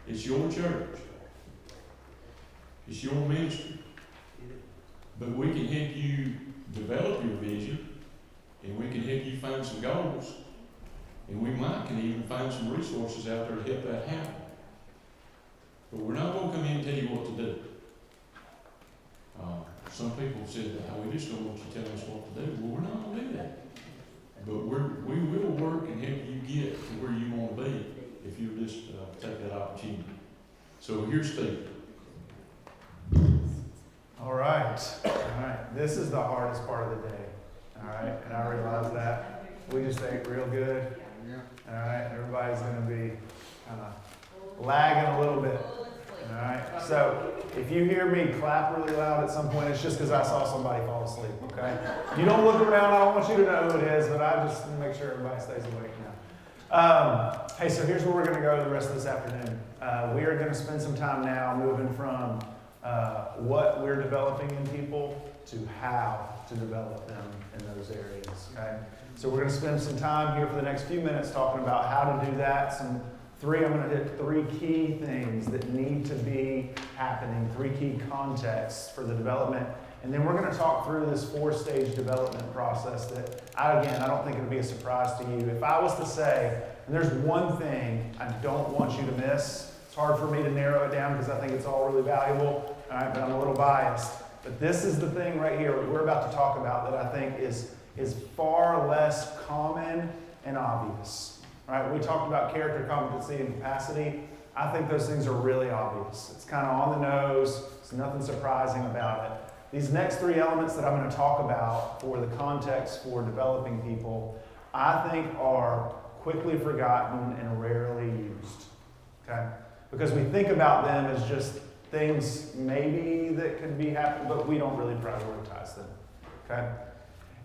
It's your church. It's your ministry. But we can help you develop your vision, and we can help you find some goals, and we can even find some resources out there to help that happen. But we're not going to come in and tell you what to do. Some people said, we just don't want you telling us what to do. Well, we're not going to do that. But we will work and help you get to where you want to be if you just take that opportunity. So here's Steve. All right. This is the hardest part of the day. All right. And I realize that. We just ate real good. All right. Everybody's going to be kind of lagging a little bit. All right. So if you hear me clap really loud at some point, it's just because I saw somebody fall asleep. Okay. You don't look around. I don't want you to know who it is, but I just make sure everybody stays awake now. Hey, so here's where we're going to go the rest of this afternoon. We are going to spend some time now moving from what we're developing in people to how to develop them in those areas. Okay. So we're going to spend some time here for the next few minutes talking about how to do that. I'm going to hit 3 key things that need to be happening, 3 key contexts for the development. And then we're going to talk through this 4-stage development process that, I don't think it'll be a surprise to you. If I was to say, and there's one thing I don't want you to miss, it's hard for me to narrow it down because I think it's all really valuable, all right, but I'm a little biased. But this is the thing right here that we're about to talk about that I think is far less common and obvious. Right? We talked about character, competency, and capacity. I think those things are really obvious. It's kind of on the nose. There's nothing surprising about it. These next 3 elements that I'm going to talk about for the context for developing people, I think are quickly forgotten and rarely used. Okay? Because we think about them as just things maybe that could be happening, but we don't really prioritize them. Okay?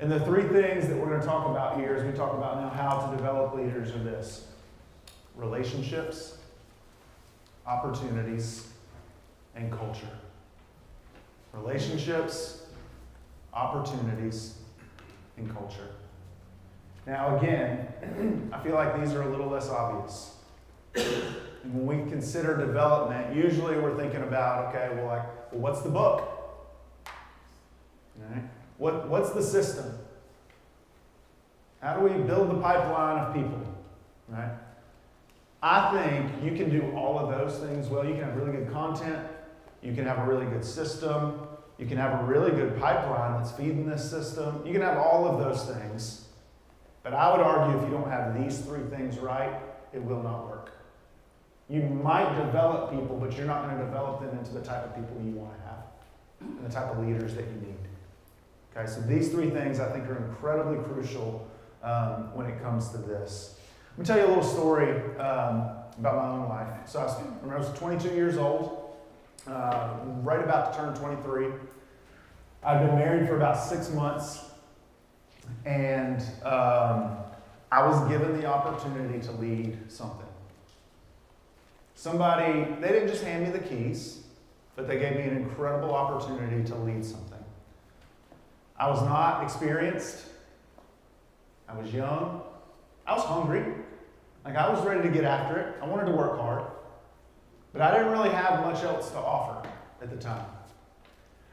And the 3 things that we're going to talk about here as we talk about now how to develop leaders are this: relationships, opportunities, and culture. Relationships, opportunities, and culture. Now again, I feel like these are a little less obvious. And when we consider development, usually we're thinking about, what's the book? All right. What's the system? How do we build the pipeline of people? Right? I think you can do all of those things well. You can have really good content. You can have a really good system. You can have a really good pipeline that's feeding this system. You can have all of those things. But I would argue if you don't have these 3 things right, it will not work. You might develop people, but you're not going to develop them into the type of people you want to have and the type of leaders that you need. Okay, so these 3 things I think are incredibly crucial when it comes to this. Let me tell you a little story about my own life. So when I was 22 years old, right about to turn 23. I'd been married for about 6 months, and I was given the opportunity to lead something. They didn't just hand me the keys, but they gave me an incredible opportunity to lead something. I was not experienced. I was young. I was hungry. I was ready to get after it. I wanted to work hard. But I didn't really have much else to offer at the time.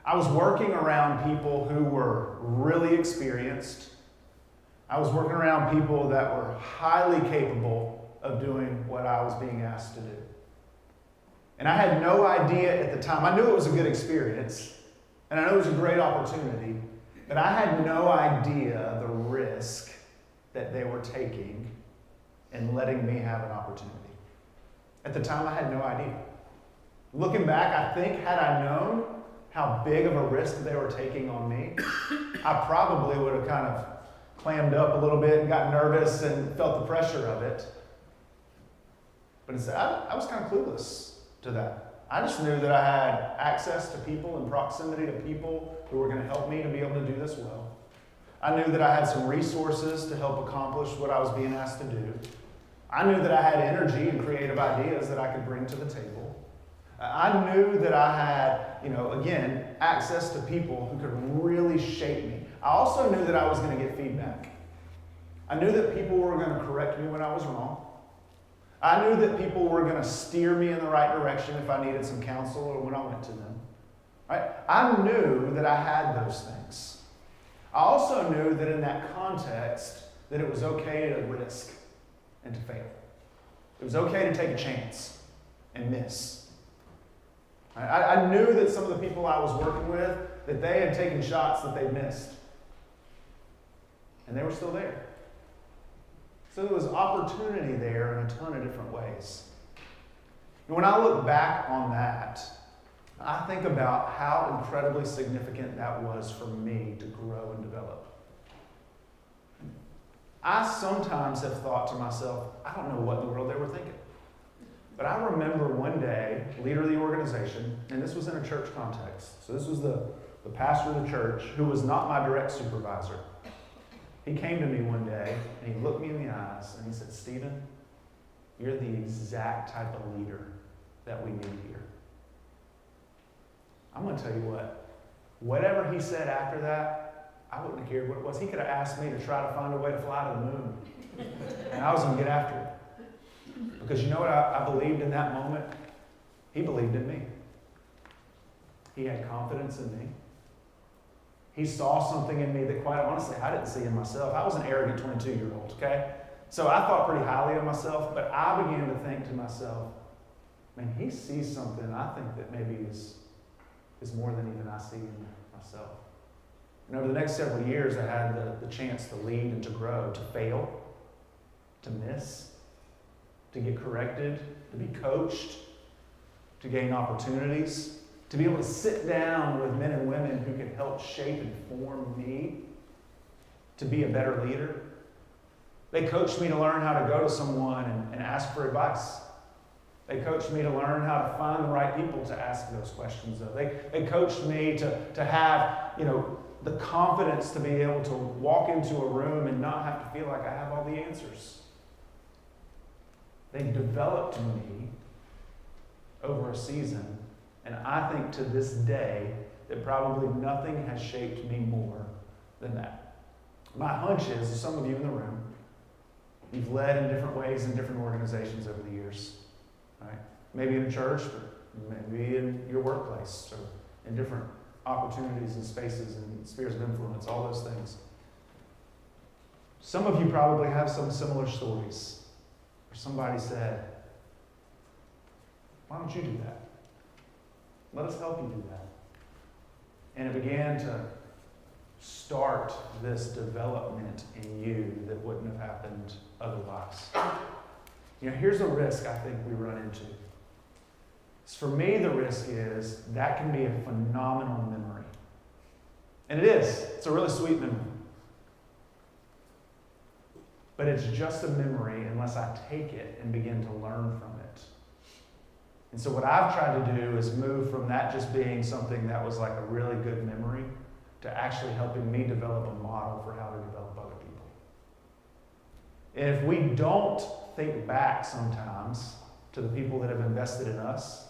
I was working around people who were really experienced. I was working around people that were highly capable of doing what I was being asked to do. And I had no idea at the time. I knew it was a good experience, and I knew it was a great opportunity. But I had no idea the risk that they were taking in letting me have an opportunity. At the time, I had no idea. Looking back, I think had I known how big of a risk they were taking on me, I probably would have kind of clammed up a little bit and got nervous and felt the pressure of it. But instead, I was kind of clueless to that. I just knew that I had access to people and proximity to people who were going to help me to be able to do this well. I knew that I had some resources to help accomplish what I was being asked to do. I knew that I had energy and creative ideas that I could bring to the table. I knew that I had, again, access to people who could really shape me. I also knew that I was going to get feedback. I knew that people were going to correct me when I was wrong. I knew that people were going to steer me in the right direction if I needed some counsel or when I went to them. Right? I knew that I had those things. I also knew that in that context that it was okay to risk and to fail. It was okay to take a chance and miss. I knew that some of the people I was working with, that they had taken shots that they missed. And they were still there. So there was opportunity there in a ton of different ways. And when I look back on that, I think about how incredibly significant that was for me to grow and develop. I sometimes have thought to myself, I don't know what in the world they were thinking. But I remember one day, leader of the organization, and this was in a church context. So this was the pastor of the church, who was not my direct supervisor. He came to me one day, and he looked me in the eyes, and he said, Stephen, you're the exact type of leader that we need here. I'm going to tell you what, whatever he said after that, I wouldn't have cared what it was. He could have asked me to try to find a way to fly to the moon. And I was going to get after it. Because you know what I believed in that moment? He believed in me. He had confidence in me. He saw something in me that, quite honestly, I didn't see in myself. I was an arrogant 22-year-old, okay? So I thought pretty highly of myself, but I began to think to myself, man, he sees something I think that maybe is more than even I see in myself. And over the next several years, I had the chance to lead and to grow, to fail, to miss, to get corrected, to be coached, to gain opportunities, to be able to sit down with men and women who can help shape and form me to be a better leader. They coached me to learn how to go to someone and ask for advice. They coached me to learn how to find the right people to ask those questions of. They coached me to have, the confidence to be able to walk into a room and not have to feel like I have all the answers. They developed me over a season, and I think to this day that probably nothing has shaped me more than that. My hunch is, some of you in the room, you've led in different ways in different organizations over the years. Right? Maybe in a church, but maybe in your workplace, or in different opportunities and spaces and spheres of influence, all those things. Some of you probably have some similar stories. Somebody said, why don't you do that? Let us help you do that. And it began to start this development in you that wouldn't have happened otherwise. Here's a risk I think we run into. For me, the risk is that can be a phenomenal memory. And it is. It's a really sweet memory. But it's just a memory unless I take it and begin to learn from it. And so what I've tried to do is move from that just being something that was like a really good memory to actually helping me develop a model for how to develop other people. And if we don't think back sometimes to the people that have invested in us,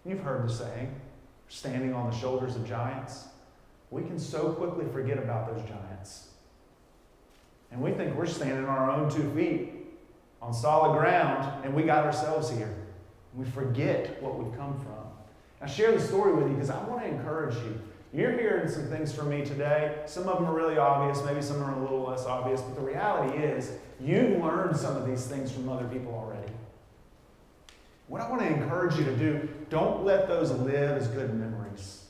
you've heard the saying, standing on the shoulders of giants, we can so quickly forget about those giants. And we think we're standing on our own 2 feet on solid ground, and we got ourselves here. We forget what we've come from. I share the story with you because I want to encourage you. You're hearing some things from me today. Some of them are really obvious. Maybe some are a little less obvious. But the reality is, you've learned some of these things from other people already. What I want to encourage you to do, don't let those live as good memories.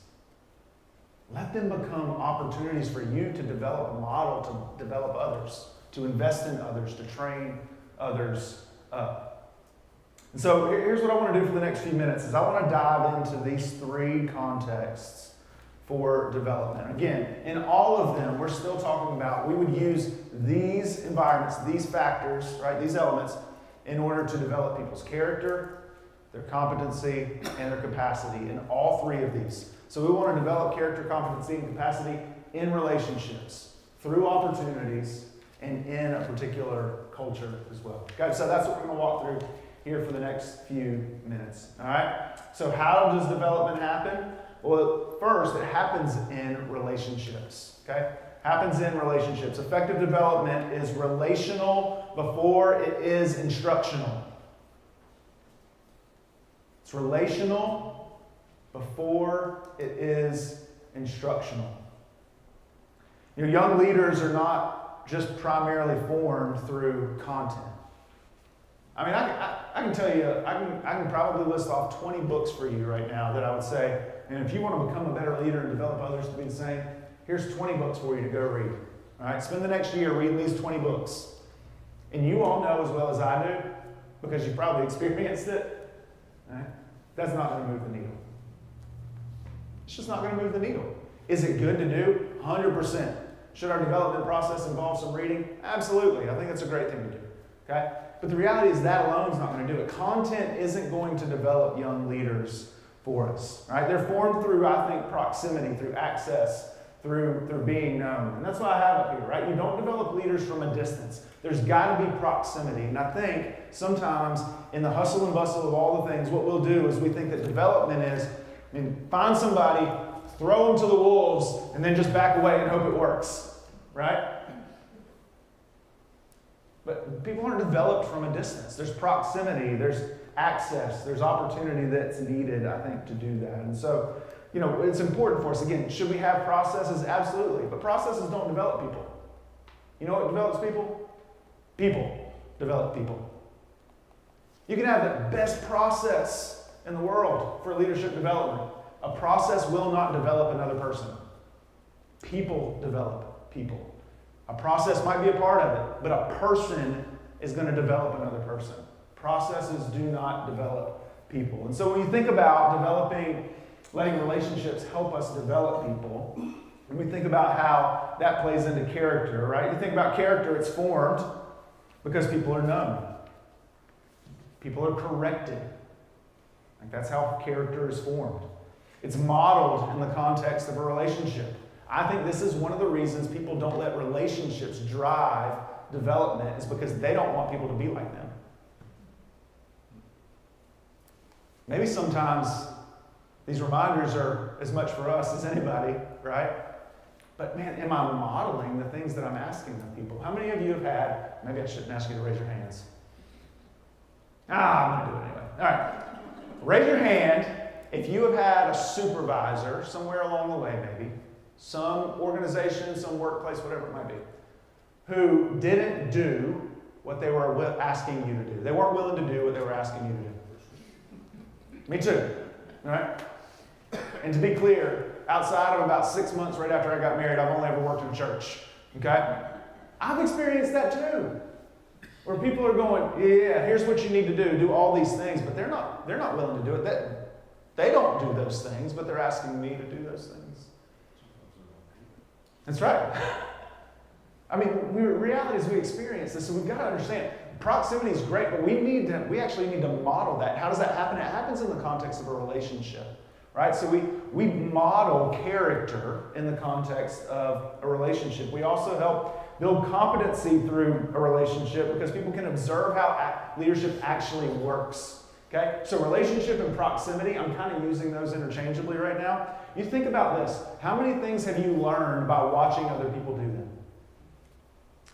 Let them become opportunities for you to develop a model, to develop others, to invest in others, to train others up. And so here's what I want to do for the next few minutes is I want to dive into these 3 contexts for development. Again, in all of them, we're still talking about, we would use these environments, these factors, right, these elements, in order to develop people's character, their competency, and their capacity in all 3 of these. So we want to develop character, competency, and capacity in relationships, through opportunities, and in a particular culture as well. Okay, so that's what we're going to walk through here for the next few minutes. All right? So how does development happen? Well, first, it happens in relationships. Okay? Happens in relationships. Effective development is relational before it is instructional. It's relational before it is instructional. Your young leaders are not just primarily formed through content. I mean, I can tell you, I can probably list off 20 books for you right now that I would say, and if you want to become a better leader and develop others to be the same, here's 20 books for you to go read. All right, spend the next year reading these 20 books. And you all know as well as I do, because you probably experienced it, right? That's not going to move the needle. It's just not going to move the needle. Is it good to do? 100%. Should our development process involve some reading? Absolutely. I think that's a great thing to do. Okay? But the reality is that alone is not going to do it. Content isn't going to develop young leaders for us. Right? They're formed through, I think, proximity, through access, through being known. And that's what I have up here, right? You don't develop leaders from a distance. There's got to be proximity. And I think sometimes in the hustle and bustle of all the things, what we'll do is we think that development is, find somebody, throw them to the wolves, and then just back away and hope it works, right? But people aren't developed from a distance. There's proximity, there's access, there's opportunity that's needed, I think, to do that. And so, it's important for us. Again, should we have processes? Absolutely. But processes don't develop people. You know what develops people? People develop people. You can have the best process in the world for leadership development. A process will not develop another person. People develop people. A process might be a part of it, but a person is going to develop another person. Processes do not develop people. And so when you think about letting relationships help us develop people, and we think about how that plays into character, right? You think about character, it's formed because people are known. People are corrected. Like that's how character is formed. It's modeled in the context of a relationship. I think this is one of the reasons people don't let relationships drive development is because they don't want people to be like them. Maybe sometimes these reminders are as much for us as anybody, right? But man, am I modeling the things that I'm asking of people? How many of you have had, maybe I shouldn't ask you to raise your hands. I'm going to do it anyway. All right. Raise your hand if you have had a supervisor somewhere along the way, maybe, some organization, some workplace, whatever it might be, who didn't do what they were asking you to do. They weren't willing to do what they were asking you to do. Me too. All right? And to be clear, outside of about 6 months right after I got married, I've only ever worked in church. Okay? I've experienced that too. Where people are going, yeah, here's what you need to do all these things, but they're not willing to do it. They don't do those things, but they're asking me to do those things. That's right. I mean, reality is we experience this, so we've got to understand proximity is great, but we actually need to model that. How does that happen? It happens in the context of a relationship, right? So we model character in the context of a relationship. We also help build competency through a relationship because people can observe how leadership actually works. Okay? So relationship and proximity, I'm kind of using those interchangeably right now. You think about this. How many things have you learned by watching other people do them?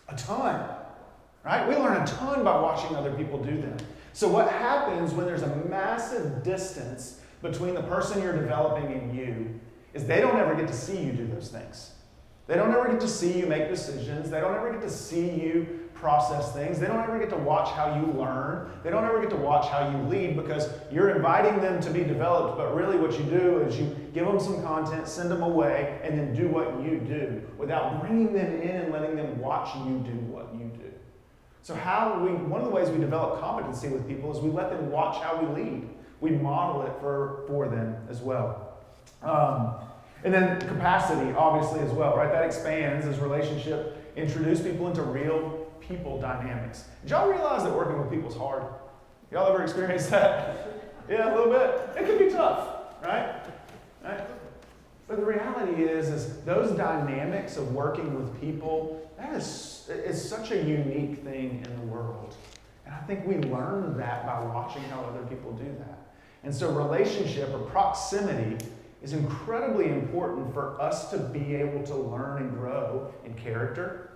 A ton. Right? We learn a ton by watching other people do them. So what happens when there's a massive distance between the person you're developing and you is they don't ever get to see you do those things. They don't ever get to see you make decisions. They don't ever get to see you process things. They don't ever get to watch how you learn. They don't ever get to watch how you lead because you're inviting them to be developed, but really what you do is you give them some content, send them away, and then do what you do without bringing them in and letting them watch you do what you do. So one of the ways we develop competency with people is we let them watch how we lead. We model it for them as well. And then capacity, obviously, as well, right? That expands as relationship introduce people into real people dynamics. Did y'all realize that working with people is hard? Y'all ever experienced that? Yeah, a little bit. It can be tough, right? But the reality is those dynamics of working with people, it's such a unique thing in the world. And I think we learn that by watching how other people do that. And so relationship or proximity is incredibly important for us to be able to learn and grow in character,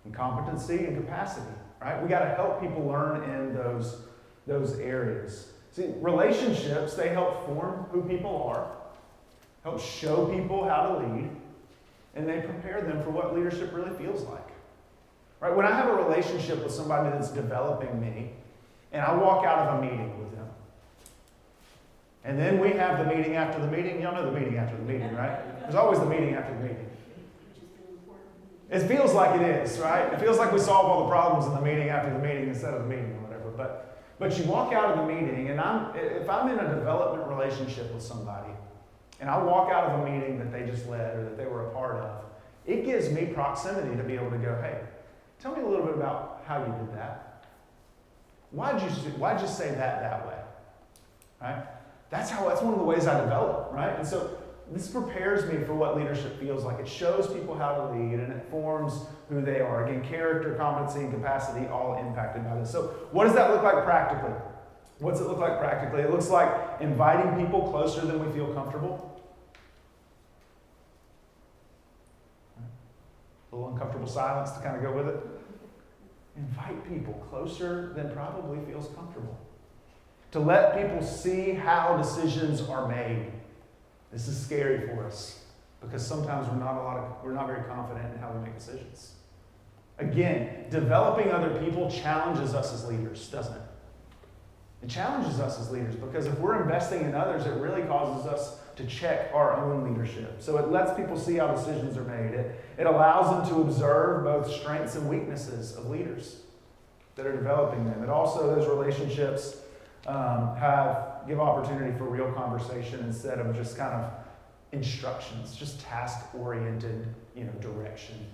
in competency, and capacity, right? We got to help people learn in those areas. See, relationships, they help form who people are, help show people how to lead, and they prepare them for what leadership really feels like. Right? When I have a relationship with somebody that's developing me, and I walk out of a meeting with them, and then we have the meeting after the meeting. Y'all know the meeting after the meeting, right? There's always the meeting after the meeting. It feels like it is, right? It feels like we solve all the problems in the meeting after the meeting instead of the meeting or whatever. But you walk out of the meeting, and if I'm in a development relationship with somebody, and I walk out of a meeting that they just led or that they were a part of, it gives me proximity to be able to go, hey, tell me a little bit about how you did that. Why'd you say that way? Right? That's one of the ways I develop, right? And so this prepares me for what leadership feels like. It shows people how to lead, and it forms who they are. Again, character, competency, and capacity all impacted by this. So what does that look like practically? What's it look like practically? It looks like inviting people closer than we feel comfortable. A little uncomfortable silence to kind of go with it. Invite people closer than probably feels comfortable. To let people see how decisions are made. This is scary for us because sometimes we're not very confident in how we make decisions. Again, developing other people challenges us as leaders, doesn't it? It challenges us as leaders because if we're investing in others, it really causes us to check our own leadership. So it lets people see how decisions are made. It allows them to observe both strengths and weaknesses of leaders that are developing them. It also, those relationships give opportunity for real conversation instead of just kind of instructions, just task-oriented, direction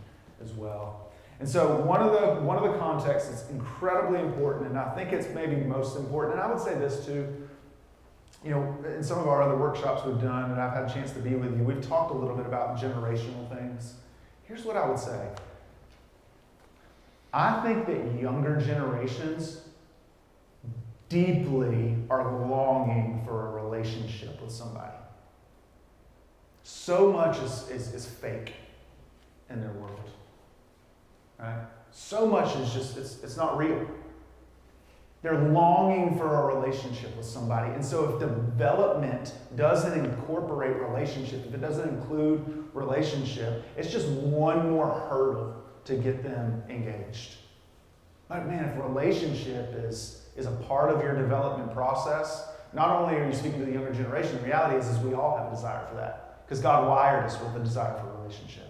as well. And so one of the contexts that's incredibly important, and I think it's maybe most important, and I would say this too, in some of our other workshops we've done, and I've had a chance to be with you, we've talked a little bit about generational things. Here's what I would say. I think that younger generations deeply are longing for a relationship with somebody. So much is fake in their world. Right? So much is just, it's not real. They're longing for a relationship with somebody. And so if development doesn't incorporate relationship, if it doesn't include relationship, it's just one more hurdle to get them engaged. But man, if relationship is a part of your development process, not only are you speaking to the younger generation, the reality is we all have a desire for that. Because God wired us with a desire for a relationship.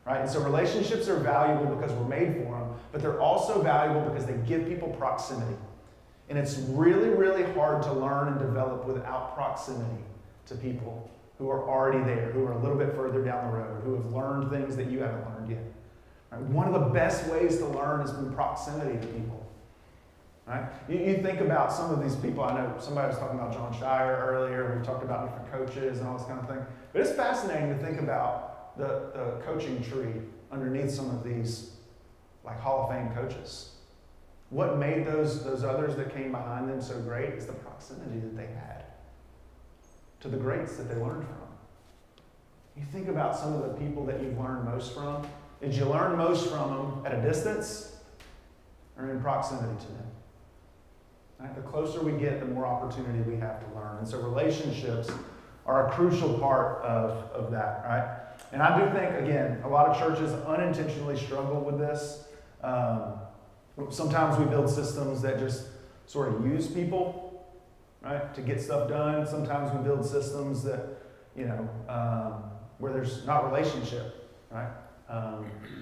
Right? And so relationships are valuable because we're made for them, but they're also valuable because they give people proximity. And it's really, really hard to learn and develop without proximity to people who are already there, who are a little bit further down the road, who have learned things that you haven't learned yet. Right? One of the best ways to learn is through proximity to people. Right? You think about some of these people. I know somebody was talking about John Shire earlier. We've talked about different coaches and all this kind of thing. But it's fascinating to think about the coaching tree underneath some of these like Hall of Fame coaches. What made those others that came behind them so great is the proximity that they had to the greats that they learned from. You think about some of the people that you've learned most from. Did you learn most from them at a distance or in proximity to them? Right? The closer we get, the more opportunity we have to learn. And so relationships are a crucial part of that, right? And I do think, again, a lot of churches unintentionally struggle with this. Sometimes we build systems that just sort of use people, right, to get stuff done. Sometimes we build systems that, where there's not relationship, right?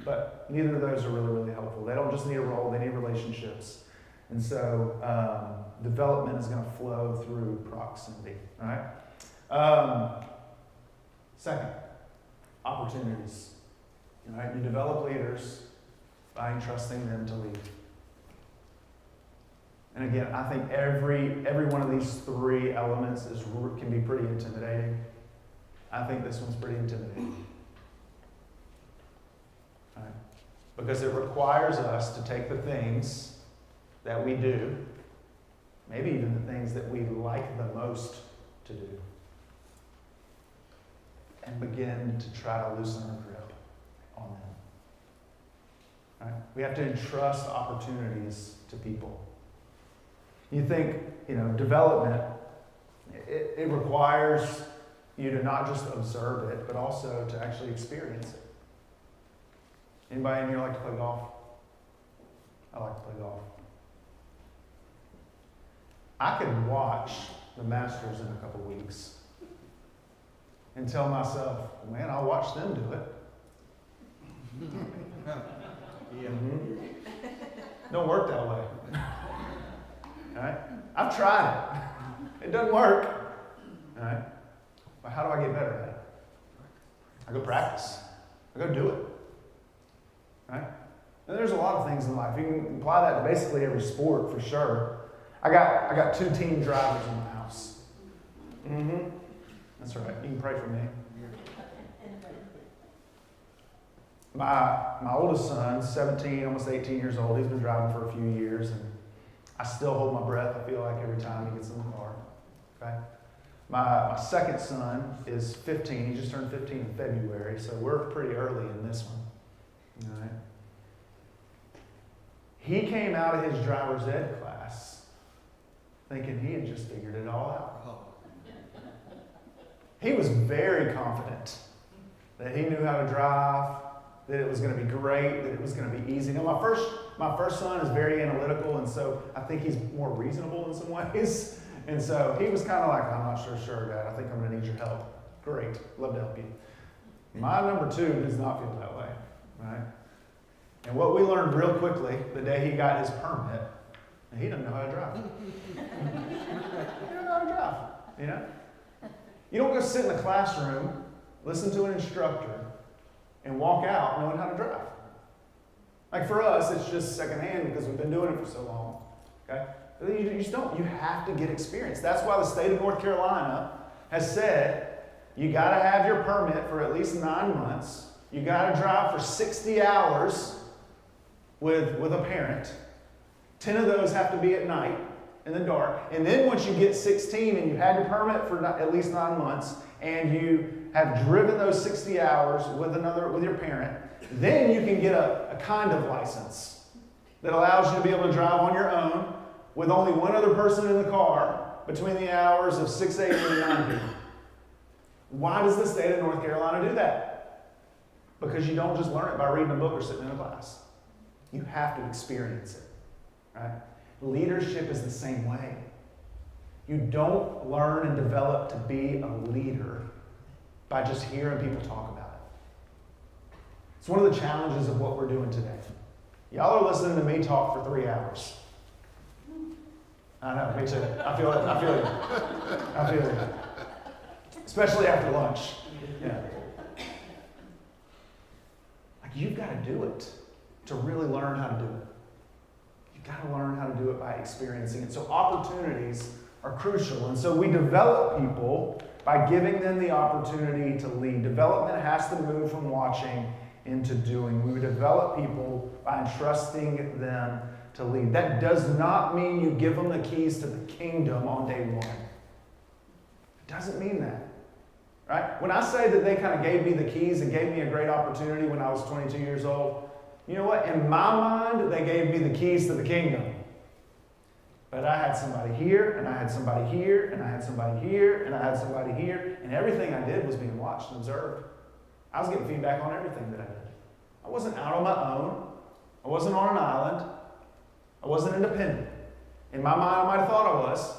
But neither of those are really, really helpful. They don't just need a role, they need relationships. And so development is going to flow through proximity, right? Second, opportunities. Right? You develop leaders by entrusting them to lead. And again, I think every one of these three elements can be pretty intimidating. I think this one's pretty intimidating. Right? Because it requires us to take the things that we do, maybe even the things that we like the most to do, and begin to try to loosen our grip on them. Right? We have to entrust opportunities to people. You think development, it requires you to not just observe it, but also to actually experience it. Anybody in here like to play golf? I like to play golf. I could watch the Masters in a couple weeks and tell myself, man, I'll watch them do it. Yeah. Don't work that way. All right? I've tried it. It doesn't work. All right? But how do I get better at it? I go practice. I go do it. Right? And there's a lot of things in life. You can apply that to basically every sport for sure. I got 2 team drivers in my house. Mm-hmm. That's right. You can pray for me. My oldest son, 17, almost 18 years old, he's been driving for a few years, and I still hold my breath, I feel like, every time he gets in the car. Okay? My second son is 15. He just turned 15 in February, so we're pretty early in this one. All right? He came out of his driver's ed class thinking he had just figured it all out. He was very confident that he knew how to drive, that it was going to be great, that it was going to be easy. Now, my first son is very analytical, and so I think he's more reasonable in some ways. And so he was kind of like, I'm not sure, Dad. I think I'm going to need your help. Great. Love to help you. My number 2 does not feel that way, right? And what we learned real quickly the day he got his permit, he doesn't know how to drive. He doesn't know how to drive, you know? You don't go sit in a classroom, listen to an instructor, and walk out knowing how to drive. Like for us, it's just secondhand because we've been doing it for so long. Okay? But you just don't. You have to get experience. That's why the state of North Carolina has said you got to have your permit for at least 9 months. You got to drive for 60 hours with a parent. 10 of those have to be at night in the dark. And then once you get 16 and you had your permit for at least 9 months and you have driven those 60 hours with your parent, then you can get a kind of license that allows you to be able to drive on your own with only one other person in the car between the hours of 6 a.m. and 9 p.m. Why does the state of North Carolina do that? Because you don't just learn it by reading a book or sitting in a class. You have to experience it. Right? Leadership is the same way. You don't learn and develop to be a leader by just hearing people talk about it. It's one of the challenges of what we're doing today. Y'all are listening to me talk for 3 hours. I know, me too. I feel it. Especially after lunch. Yeah. Like you've got to do it to really learn how to do it. You've got to learn how to do it by experiencing it. So opportunities are crucial. And so we develop people by giving them the opportunity to lead. Development has to move from watching into doing. We develop people by entrusting them to lead. That does not mean you give them the keys to the kingdom on day 1. It doesn't mean that. Right? When I say that they kind of gave me the keys and gave me a great opportunity when I was 22 years old, you know what? In my mind, they gave me the keys to the kingdom. But I had somebody here, and I had somebody here, and I had somebody here, and I had somebody here, and everything I did was being watched and observed. I was getting feedback on everything that I did. I wasn't out on my own. I wasn't on an island. I wasn't independent. In my mind, I might have thought I was.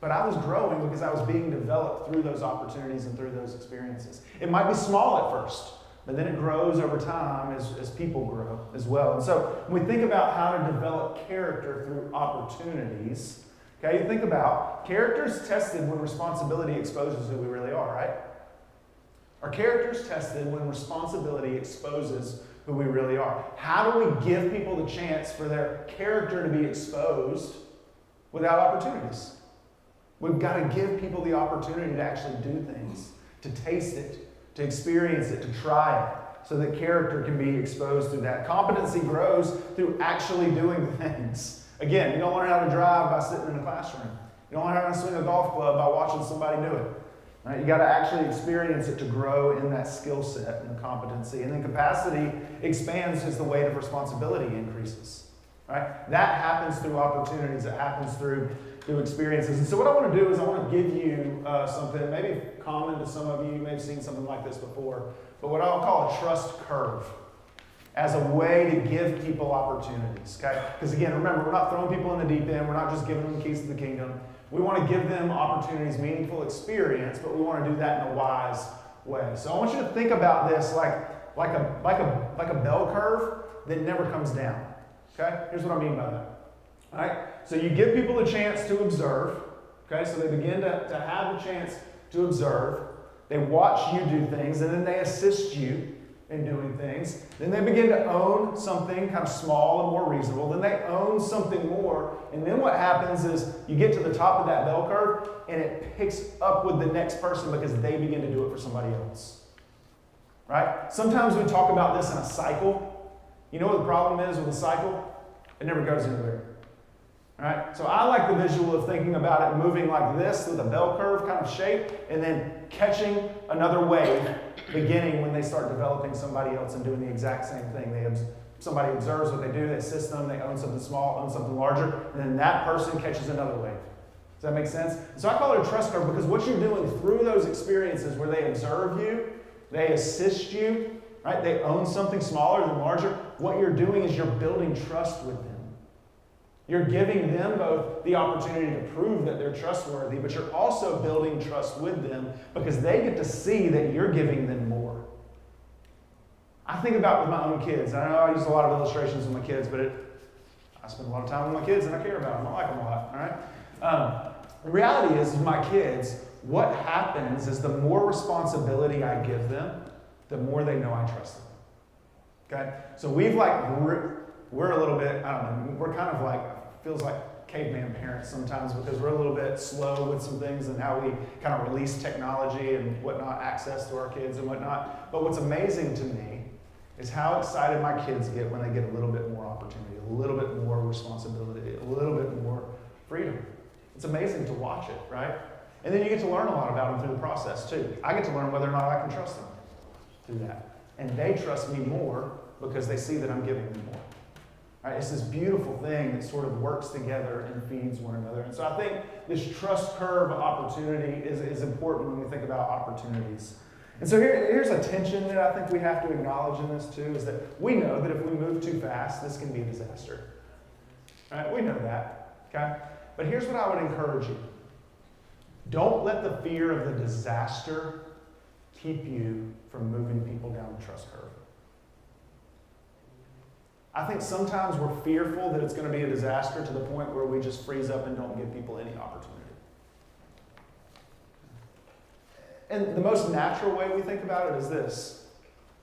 But I was growing because I was being developed through those opportunities and through those experiences. It might be small at first, but then it grows over time as people grow as well. And so when we think about how to develop character through opportunities, okay, you think about character's tested when responsibility exposes who we really are, right? Our character's tested when responsibility exposes who we really are. How do we give people the chance for their character to be exposed without opportunities? We've got to give people the opportunity to actually do things, to taste it, to experience it, to try it, so that character can be exposed through that. Competency grows through actually doing the things. Again, you don't learn how to drive by sitting in a classroom. You don't learn how to swing a golf club by watching somebody do it. Right? You got to actually experience it to grow in that skill set and competency. And then capacity expands as the weight of responsibility increases. right? That happens through opportunities. It happens through experiences. And so what I want to do is I want to give you something maybe common to some of you. You may have seen something like this before, but what I'll call a trust curve as a way to give people opportunities, okay? Because again, remember, we're not throwing people in the deep end. We're not just giving them the keys to the kingdom. We want to give them opportunities, meaningful experience, but we want to do that in a wise way. So I want you to think about this like a bell curve that never comes down, okay? Here's what I mean by that. All right? So you give people a chance to observe, okay? So they begin to have a chance to observe. They watch you do things, and then they assist you in doing things. Then they begin to own something kind of small and more reasonable. Then they own something more. And then what happens is you get to the top of that bell curve, and it picks up with the next person because they begin to do it for somebody else. Right? Sometimes we talk about this in a cycle. You know what the problem is with a cycle? It never goes anywhere. Right? So I like the visual of thinking about it moving like this with a bell curve kind of shape and then catching another wave beginning when they start developing somebody else and doing the exact same thing. Somebody observes what they do, they assist them, they own something small, own something larger, and then that person catches another wave. Does that make sense? So I call it a trust curve because what you're doing through those experiences where they observe you, they assist you, right? They own something smaller than larger. What you're doing is you're building trust with them. You're giving them both the opportunity to prove that they're trustworthy, but you're also building trust with them because they get to see that you're giving them more. I think about with my own kids. I know I use a lot of illustrations with my kids, but I spend a lot of time with my kids and I care about them. I like them a lot, all right? The reality is with my kids, what happens is the more responsibility I give them, the more they know I trust them. Okay? So we're a little bit, I don't know, we're kind of like, feels like caveman parents sometimes because we're a little bit slow with some things and how we kind of release technology and whatnot, access to our kids and whatnot. But what's amazing to me is how excited my kids get when they get a little bit more opportunity, a little bit more responsibility, a little bit more freedom. It's amazing to watch it, right? And then you get to learn a lot about them through the process too. I get to learn whether or not I can trust them through that. And they trust me more because they see that I'm giving them more. Right, it's this beautiful thing that sort of works together and feeds one another. And so I think this trust curve opportunity is important when we think about opportunities. And so here's a tension that I think we have to acknowledge in this too, is that we know that if we move too fast, this can be a disaster. Right? We know that. Okay? But here's what I would encourage you. Don't let the fear of the disaster keep you from moving people down the trust curve. I think sometimes we're fearful that it's going to be a disaster to the point where we just freeze up and don't give people any opportunity. And the most natural way we think about it is this.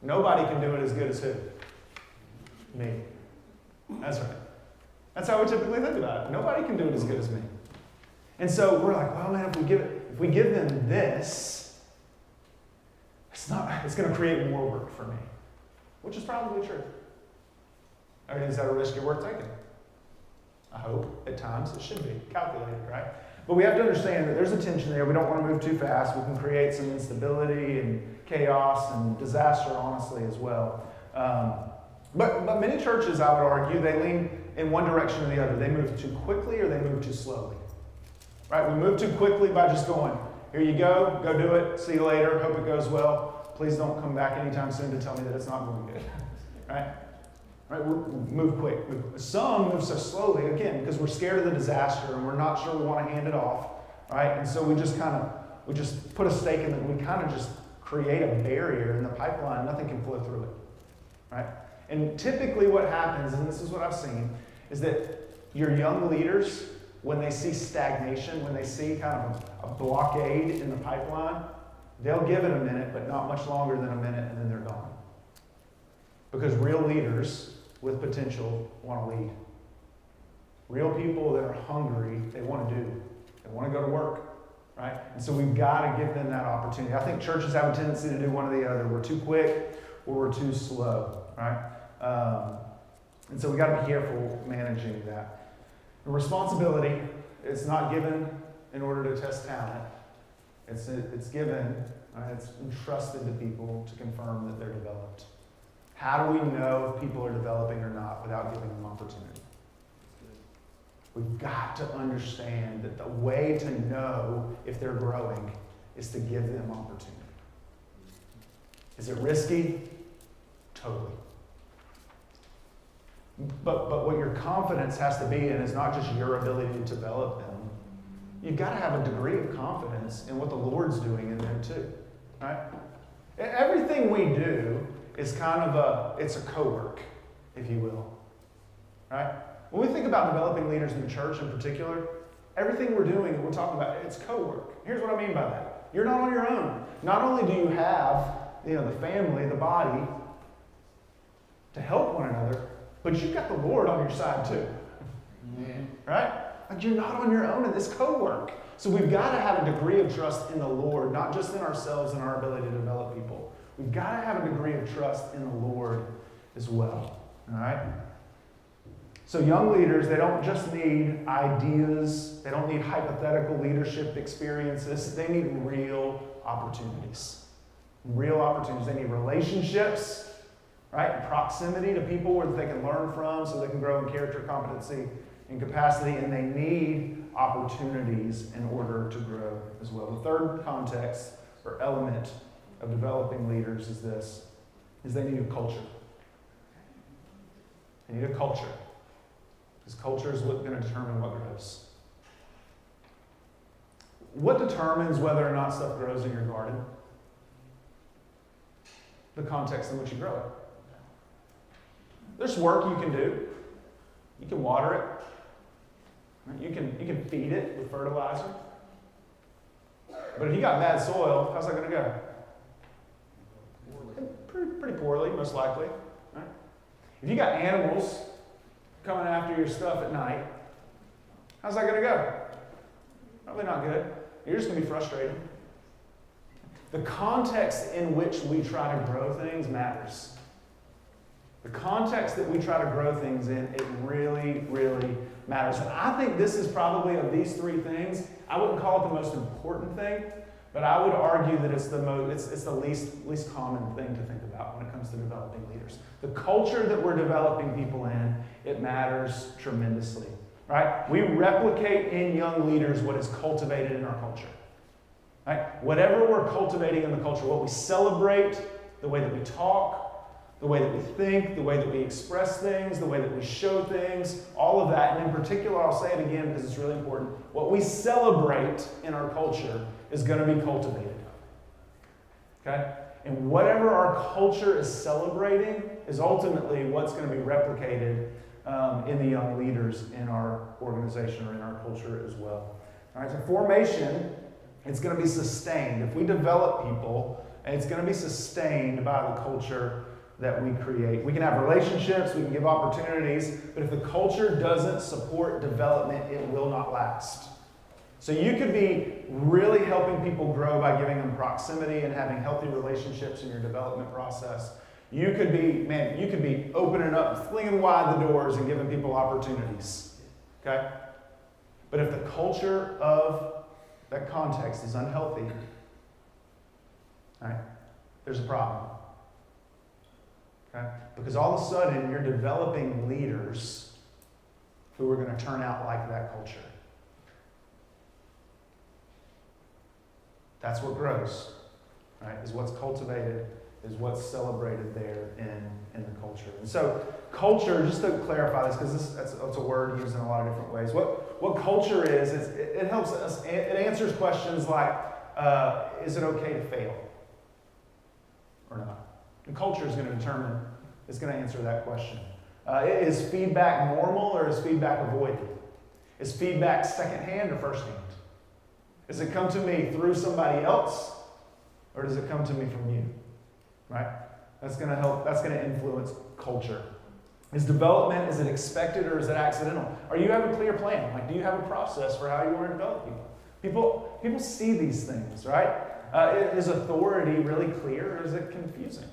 Nobody can do it as good as who? Me. That's right. That's how we typically think about it. Nobody can do it as good as me. And so we're like, well, man, if we give them this, it's going to create more work for me, which is probably true. Or is that a risk you're worth taking? I hope. At times it should be calculated, right? But we have to understand that there's a tension there. We don't want to move too fast. We can create some instability and chaos and disaster, honestly, as well. But many churches, I would argue, they lean in one direction or the other. They move too quickly or they move too slowly. Right? We move too quickly by just going, here you go do it, see you later, hope it goes well. Please don't come back anytime soon to tell me that it's not going good. Right? Right, we move quick. Some move so slowly, again, because we're scared of the disaster and we're not sure we want to hand it off, right? And so we just put a stake in it. We kind of just create a barrier in the pipeline. Nothing can flow through it, right? And typically what happens, and this is what I've seen, is that your young leaders, when they see stagnation, when they see kind of a blockade in the pipeline, they'll give it a minute, but not much longer than a minute, and then they're gone. Because real leaders with potential want to lead. Real people that are hungry, they want to do. They want to go to work, right? And so we've got to give them that opportunity. I think churches have a tendency to do one or the other. We're too quick or we're too slow, right? And so we've got to be careful managing that. The responsibility is not given in order to test talent. It's given, right? It's entrusted to people to confirm that they're developed. How do we know if people are developing or not without giving them opportunity? We've got to understand that the way to know if they're growing is to give them opportunity. Is it risky? Totally. But what your confidence has to be in is not just your ability to develop them. You've got to have a degree of confidence in what the Lord's doing in them too. Right? Everything we do is kind of it's a co-work, if you will. Right? When we think about developing leaders in the church in particular, everything we're doing and we're talking about, it's co-work. Here's what I mean by that. You're not on your own. Not only do you have, the family, the body, to help one another, but you've got the Lord on your side too. Right? Like you're not on your own in this co-work. So we've got to have a degree of trust in the Lord, not just in ourselves and our ability to develop people. We've got to have a degree of trust in the Lord as well. All right? So young leaders, they don't just need ideas. They don't need hypothetical leadership experiences. They need real opportunities. Real opportunities. They need relationships, right? Proximity to people where they can learn from so they can grow in character, competency, and capacity. And they need opportunities in order to grow as well. The third context or element of developing leaders is they need a culture. They need a culture. Because culture is what's going to determine what grows. What determines whether or not stuff grows in your garden? The context in which you grow it. There's work you can do. You can water it. You can feed it with fertilizer. But if you got bad soil, how's that going to go? Pretty poorly, most likely. Right? If you got animals coming after your stuff at night, how's that going to go? Probably not good. You're just going to be frustrated. The context in which we try to grow things matters. The context that we try to grow things in, it really, really matters. And I think this is probably, of these three things, I wouldn't call it the most important thing, but I would argue that it's the least common thing to think about when it comes to developing leaders. The culture that we're developing people in, it matters tremendously. Right? We replicate in young leaders what is cultivated in our culture. Right? Whatever we're cultivating in the culture, what we celebrate, the way that we talk, the way that we think, the way that we express things, the way that we show things, all of that. And in particular, I'll say it again because it's really important. What we celebrate in our culture is going to be cultivated. Okay? And whatever our culture is celebrating is ultimately what's going to be replicated in the young leaders in our organization or in our culture as well. All right, so formation, it's going to be sustained. If we develop people, it's going to be sustained by the culture that we create. We can have relationships, we can give opportunities, but if the culture doesn't support development, it will not last. So you could be really helping people grow by giving them proximity and having healthy relationships in your development process. You could be opening up, flinging wide the doors and giving people opportunities. Okay? But if the culture of that context is unhealthy, right, there's a problem. Okay? Because all of a sudden you're developing leaders who are going to turn out like that culture. That's what grows, right? Is what's cultivated, is what's celebrated there in the culture. And so culture, just to clarify this, because that's a word used in a lot of different ways. What culture is it helps us, it answers questions like, is it okay to fail or not? And culture is going to answer that question. Is feedback normal or is feedback avoided? Is feedback secondhand or firsthand? Does it come to me through somebody else or does it come to me from you? Right? That's going to help, that's going to influence culture. Is development, is it expected or is it accidental? Are you have a clear plan? Like, do you have a process for how you want to develop people? People see these things, right? Is authority really clear or is it confusing?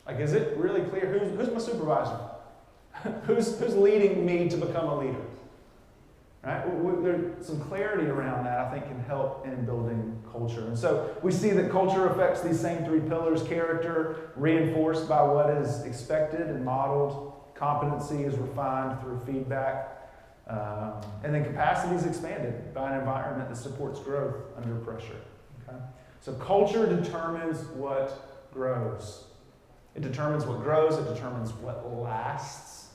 Like, is it really clear? Who's my supervisor? who's leading me to become a leader? Right? There's some clarity around that, I think, can help in building culture. And so we see that culture affects these same three pillars: character, reinforced by what is expected and modeled; competency is refined through feedback; And then capacity is expanded by an environment that supports growth under pressure. Okay? So culture determines what grows. It determines what grows, it determines what lasts,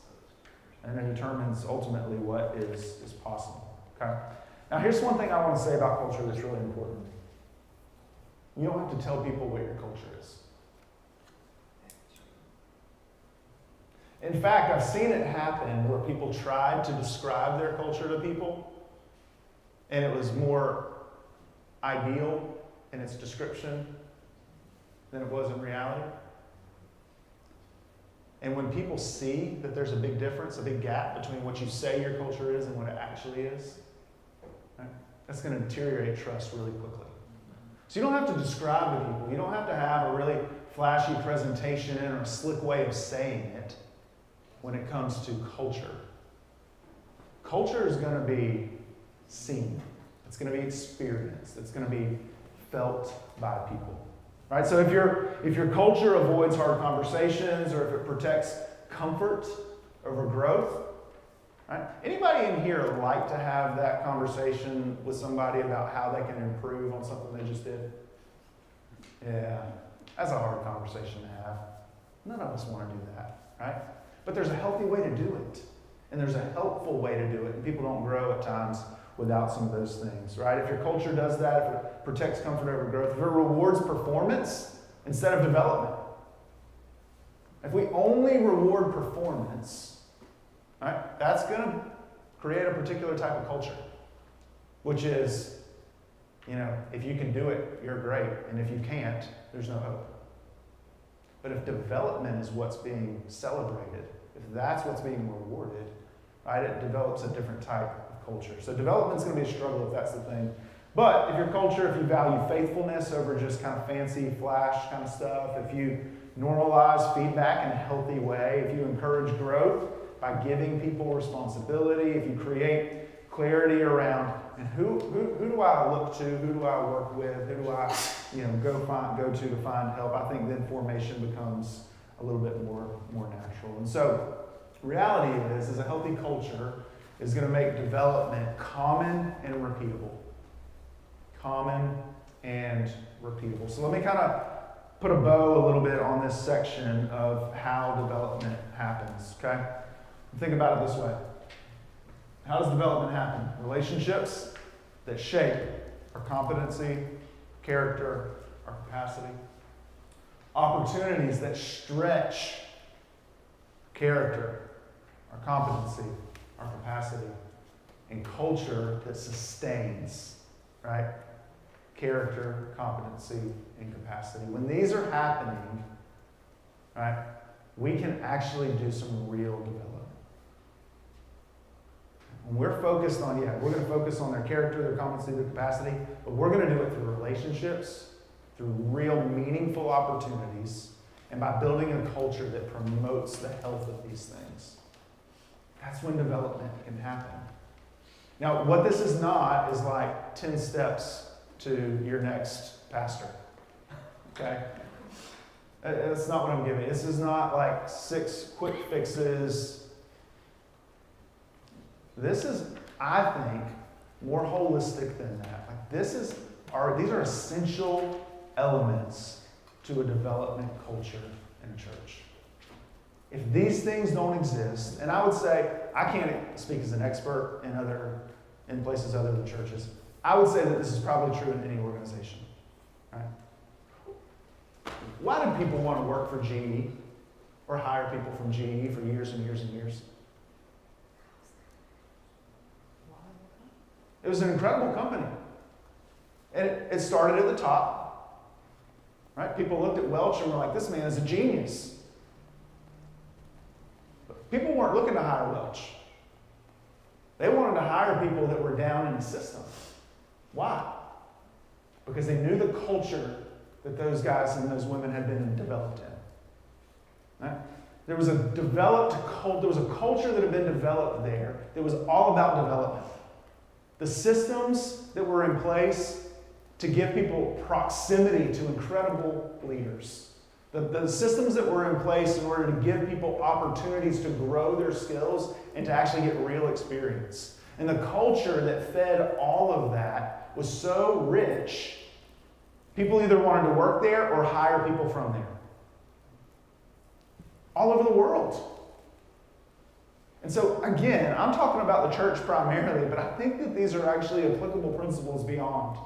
and it determines ultimately what is possible. Okay? Now here's one thing I want to say about culture that's really important. You don't have to tell people what your culture is. In fact, I've seen it happen where people tried to describe their culture to people, and it was more ideal in its description than it was in reality. And when people see that there's a big difference, a big gap between what you say your culture is and what it actually is, right, that's going to deteriorate trust really quickly. So you don't have to describe to people. You don't have to have a really flashy presentation or a slick way of saying it when it comes to culture. Culture is going to be seen. It's going to be experienced. It's going to be felt by people. Right? So if your culture avoids hard conversations or if it protects comfort over growth, right? Anybody in here like to have that conversation with somebody about how they can improve on something they just did? Yeah, that's a hard conversation to have. None of us want to do that, right? But there's a healthy way to do it. And there's a helpful way to do it. And people don't grow at times without some of those things, right? If your culture does that, if it protects comfort over growth, if it rewards performance instead of development, if we only reward performance, right, that's going to create a particular type of culture, which is, if you can do it, you're great. And if you can't, there's no hope. But if development is what's being celebrated, if that's what's being rewarded, right, it develops a different type of culture. So development's going to be a struggle if that's the thing. But if your culture, if you value faithfulness over just kind of fancy flash kind of stuff, if you normalize feedback in a healthy way, if you encourage growth by giving people responsibility, if you create clarity around and who do I look to, who do I work with, who do I go to find help, I think then formation becomes a little bit more natural. And so reality is a healthy culture is going to make development common and repeatable. Common and repeatable. So let me kind of put a bow a little bit on this section of how development happens, okay? Think about it this way. How does development happen? Relationships that shape our competency, character, our capacity. Opportunities that stretch character, our competency, our capacity. And culture that sustains, right? Character, competency, and capacity. When these are happening, right, we can actually do some real development. And we're focused on, we're going to focus on their character, their competency, their capacity, but we're going to do it through relationships, through real meaningful opportunities, and by building a culture that promotes the health of these things. That's when development can happen. Now, what this is not is like 10 steps to your next pastor. Okay? That's not what I'm giving. This is not like 6 quick fixes. This is, I think, more holistic than that. Like these are essential elements to a development culture in a church. If these things don't exist, and I would say, I can't speak as an expert in places other than churches. I would say that this is probably true in any organization. Right? Why do people want to work for GE or hire people from GE for years and years and years? It was an incredible company. And it started at the top. Right? People looked at Welch and were like, this man is a genius. But people weren't looking to hire Welch. They wanted to hire people that were down in the system. Why? Because they knew the culture that those guys and those women had been developed in. Right? There was a culture that had been developed there that was all about development. The systems that were in place to give people proximity to incredible leaders, The systems that were in place in order to give people opportunities to grow their skills and to actually get real experience. And the culture that fed all of that was so rich, people either wanted to work there or hire people from there. All over the world. And so, again, I'm talking about the church primarily, but I think that these are actually applicable principles beyond.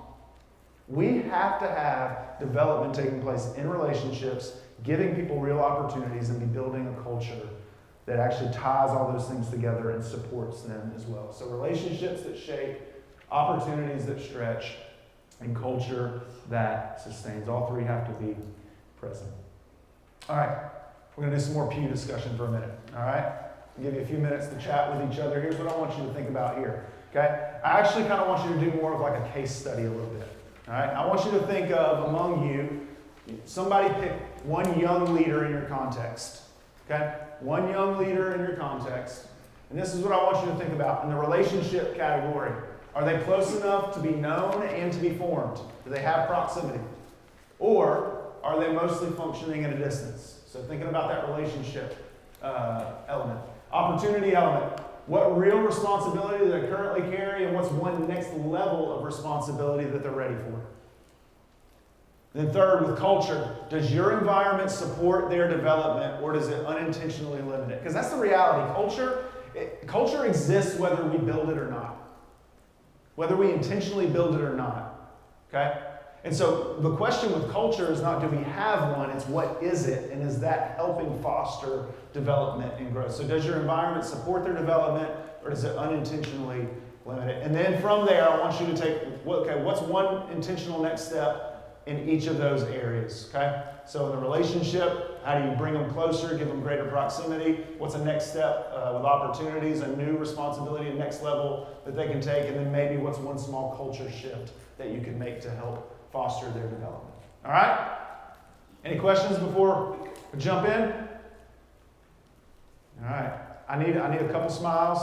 We have to have development taking place in relationships, giving people real opportunities, and be building a culture that actually ties all those things together and supports them as well. So relationships that shape, opportunities that stretch, and culture that sustains. All three have to be present. All right, we're going to do some more pew discussion for a minute. All right? I'll give you a few minutes to chat with each other. Here's what I want you to think about here. Okay? I actually kind of want you to do more of like a case study a little bit. All right? I want you to think of, among you, somebody pick one young leader in your context. Okay? One young leader in your context. And this is what I want you to think about. In the relationship category, are they close enough to be known and to be formed? Do they have proximity? Or are they mostly functioning at a distance? So thinking about that relationship element. Opportunity element. What real responsibility do they currently carry, and what's one next level of responsibility that they're ready for? Then third, with culture, does your environment support their development, or does it unintentionally limit it? Because that's the reality. Culture exists whether we build it or not. Whether we intentionally build it or not. Okay? And so the question with culture is not do we have one, it's what is it, and is that helping foster development and growth? So does your environment support their development, or does it unintentionally limit it? And then from there, I want you to take, what's one intentional next step in each of those areas, okay? So in the relationship, how do you bring them closer, give them greater proximity? What's the next step with opportunities, a new responsibility, a next level that they can take? And then maybe what's one small culture shift that you can make to help foster their development? All right? Any questions before we jump in? All right. I need a couple smiles.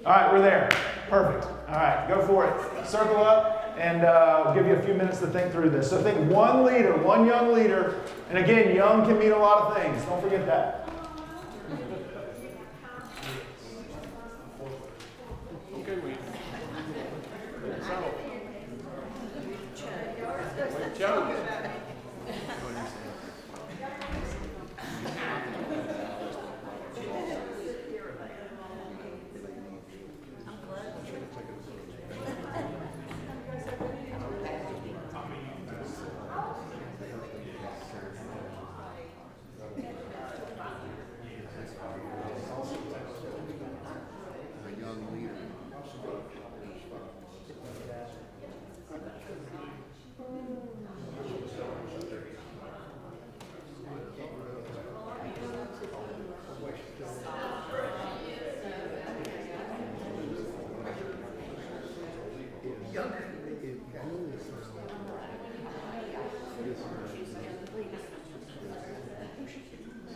All right, we're there. Perfect. All right, go for it. Circle up, and I'll give you a few minutes to think through this. So think one leader, one young leader. And again, young can mean a lot of things. Don't forget that. Okay, we.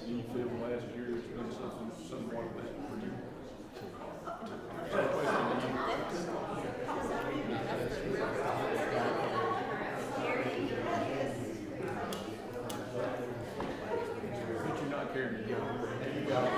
You feel the last year has been somewhat of that for you? But you're not carrying it down. You got it.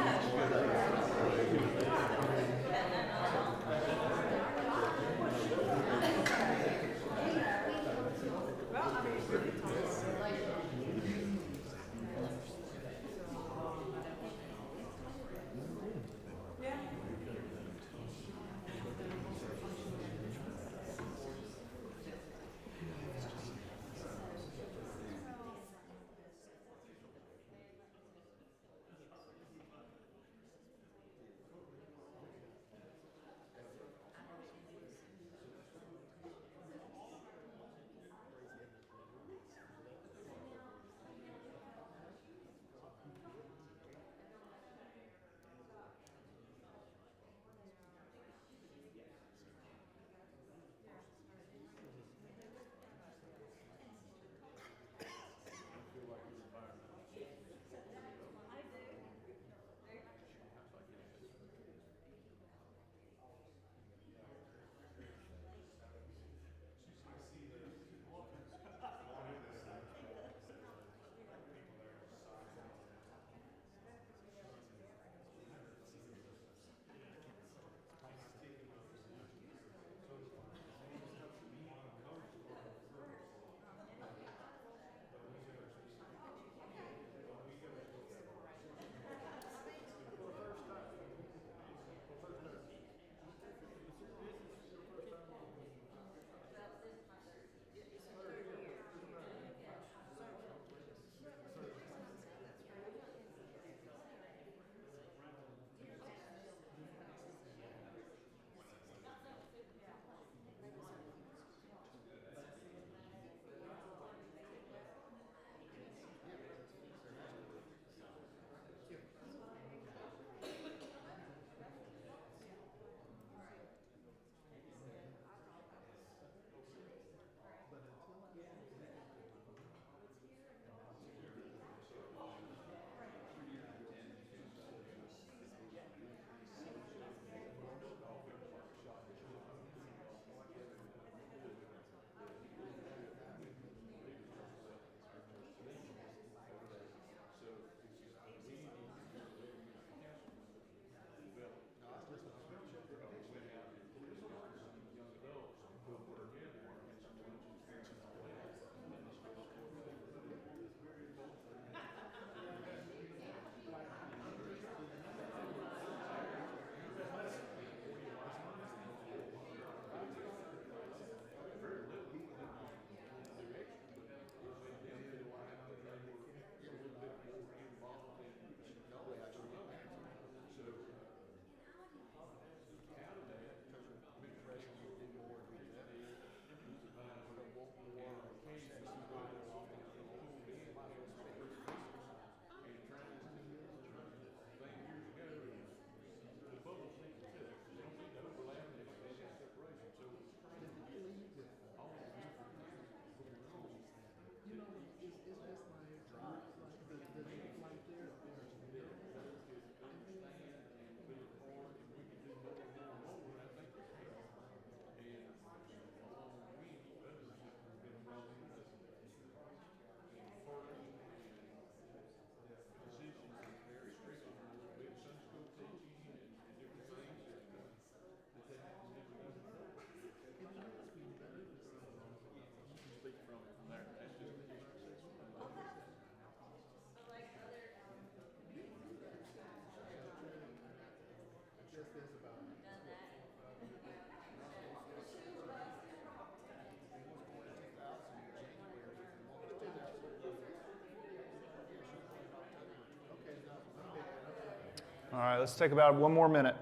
All right, let's take about one more minute.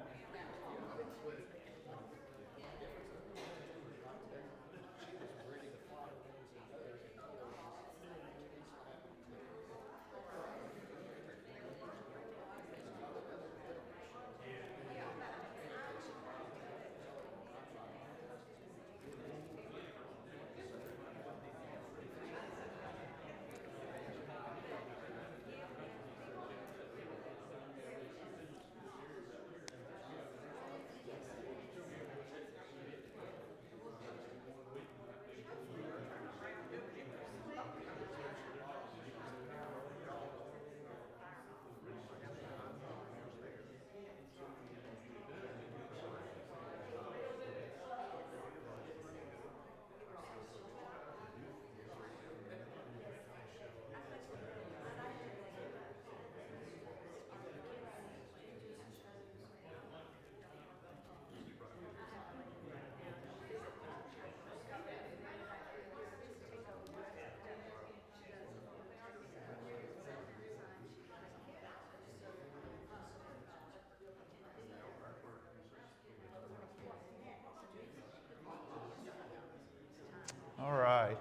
All right.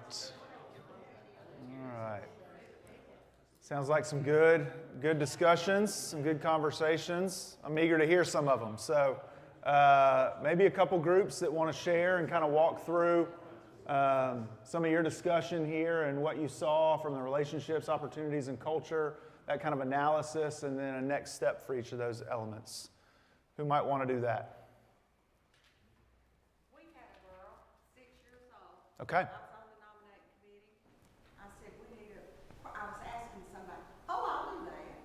Sounds like some good discussions, some good conversations. I'm eager to hear some of them. So maybe a couple groups that want to share and kind of walk through some of your discussion here and what you saw from the relationships, opportunities, and culture, that kind of analysis, and then a next step for each of those elements. Who might want to do that? We had a girl, 6 years old. Okay. I was on the nominating committee. I said, I was asking somebody, I'll do that.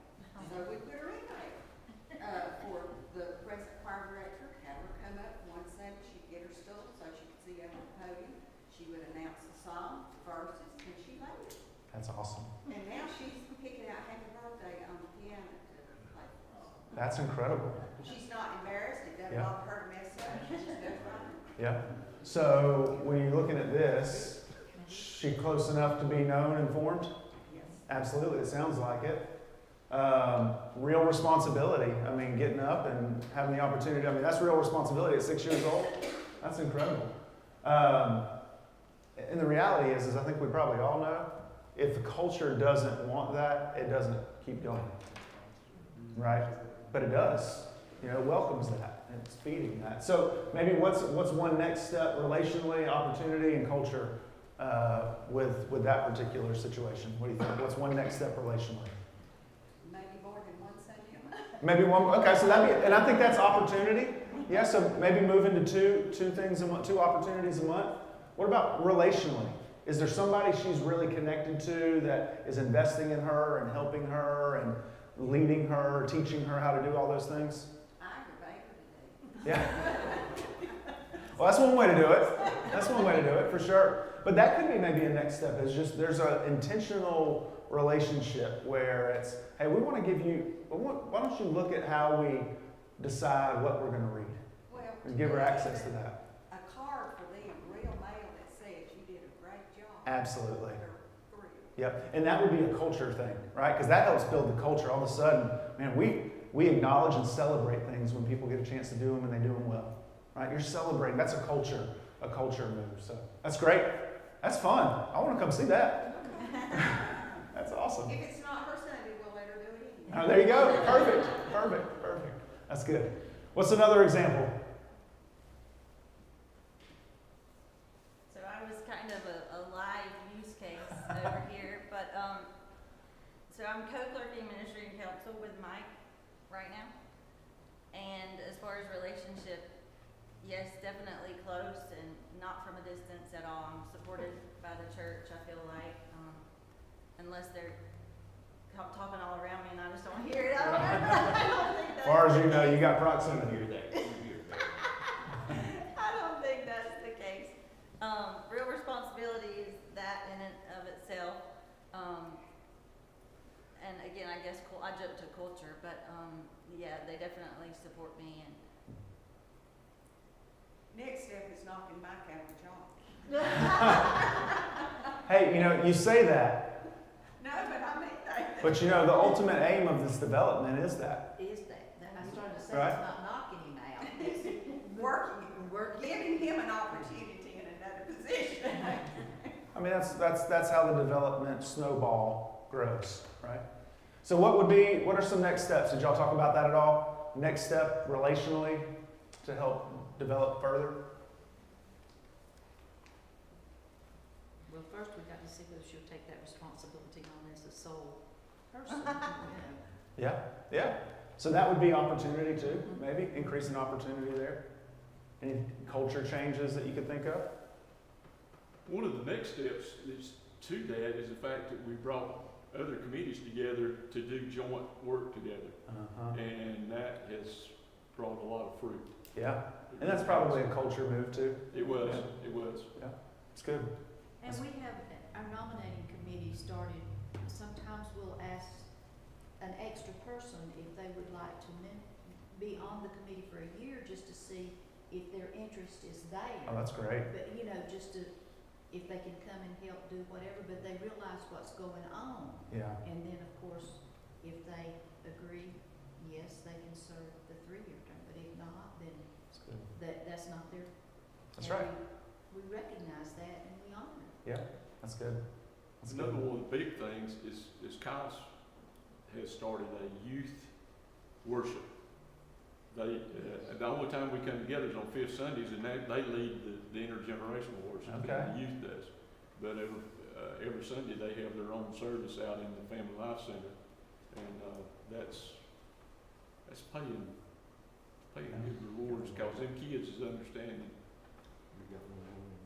So we put her in there. For the present choir director, had her come up one Sunday, she'd get her stool so she could see over the podium. She would announce the song, verses, and she led it. That's awesome. And now she's picking out Happy Birthday on the piano to play for us. That's incredible. She's not embarrassed. It doesn't Yeah. bother her to mess up. She just does fine. Yeah. So when you're looking at this, she close enough to be known and formed? Yes. Absolutely. It sounds like it. Real responsibility. I mean, getting up and having the opportunity. I mean, that's real responsibility at 6 years old. That's incredible. And the reality is I think we probably all know, if the culture doesn't want that, it doesn't keep going. Right? But it does. You know, it welcomes that. And it's feeding that. So maybe what's one next step relationally, opportunity, and culture with that particular situation? What do you think? What's one next step relationally? Maybe more than one Sunday a month. Maybe one. Okay, so and I think that's opportunity. Yeah, so maybe move into two things a month, 2 opportunities a month. What about relationally? Is there somebody she's really connected to that is investing in her and helping her and leading her, teaching her how to do all those things? I aggravate her today. Yeah. Well, that's one way to do it. That's one way to do it, for sure. But that could be maybe a next step, is just there's an intentional relationship where it's, hey, we want to give you, why don't you look at how we decide what we're going to read? Well, And give her access to that. a card for them, real mail that says you did a great job. Absolutely. They're thrilled. Yep. And that would be a culture thing, right? Because that helps build the culture. All of a sudden, man, we acknowledge and celebrate things when people get a chance to do them and they do them well. Right? You're celebrating. That's a culture move. So that's great. That's fun. I want to come see that. That's awesome. If it's not her Sunday, we'll let her do it anyway. Oh, there you go. Perfect. That's good. What's another example? So I was kind of a live use case over here, but so I'm co-clerking ministry and council with Mike right now. And as far as relationship, yes, definitely close and not from a distance at all. I'm supported by the church, I feel like, unless they're talking all around me and I just don't hear it. I don't think As far as you know, you got proximity. I don't think that's the case. Real responsibility is that in and of itself. And again, I guess I jump to culture, but yeah, they definitely support me. And Next step is knocking Mike out of the job. Hey, you say that, No, but I mean that. but the ultimate aim of this development is that. Is that? say Right. it's not knocking him out. Working, giving him an opportunity in another position. I mean, that's how the development snowball grows, right? So what are some next steps? Did y'all talk about that at all? Next step relationally to help develop further? Well, first we got to see whether she'll take that responsibility on as a sole person, Yeah. So that would be opportunity too, maybe increasing opportunity there. Any culture changes that you could think of? One of the next steps is to that is the fact that we brought other committees together to do joint work together. And that has brought a lot of fruit. Yeah. And that's probably a culture move too. It was, Yeah. it was. It's good. And we have, our nominating committee started, sometimes we'll ask an extra person if they would like to be on the committee for a year just to see if their interest is there. Oh, that's great. But, just to, if they can come and help do whatever, but they realize what's going on. Yeah. And then, of course, if they agree, yes, they can serve the 3-year term, but if not, then That's good. that's not their. That's and right. We recognize that and we honor it. Yeah. That's good. That's Another good. one of the big things is Kyle's has started a youth worship. They, the only time we come together is on 5th Sundays, and they lead the intergenerational worship. Okay. And the youth does. But every Sunday they have their own service out in the Family Life Center, and that's paying good rewards because them kids is understanding.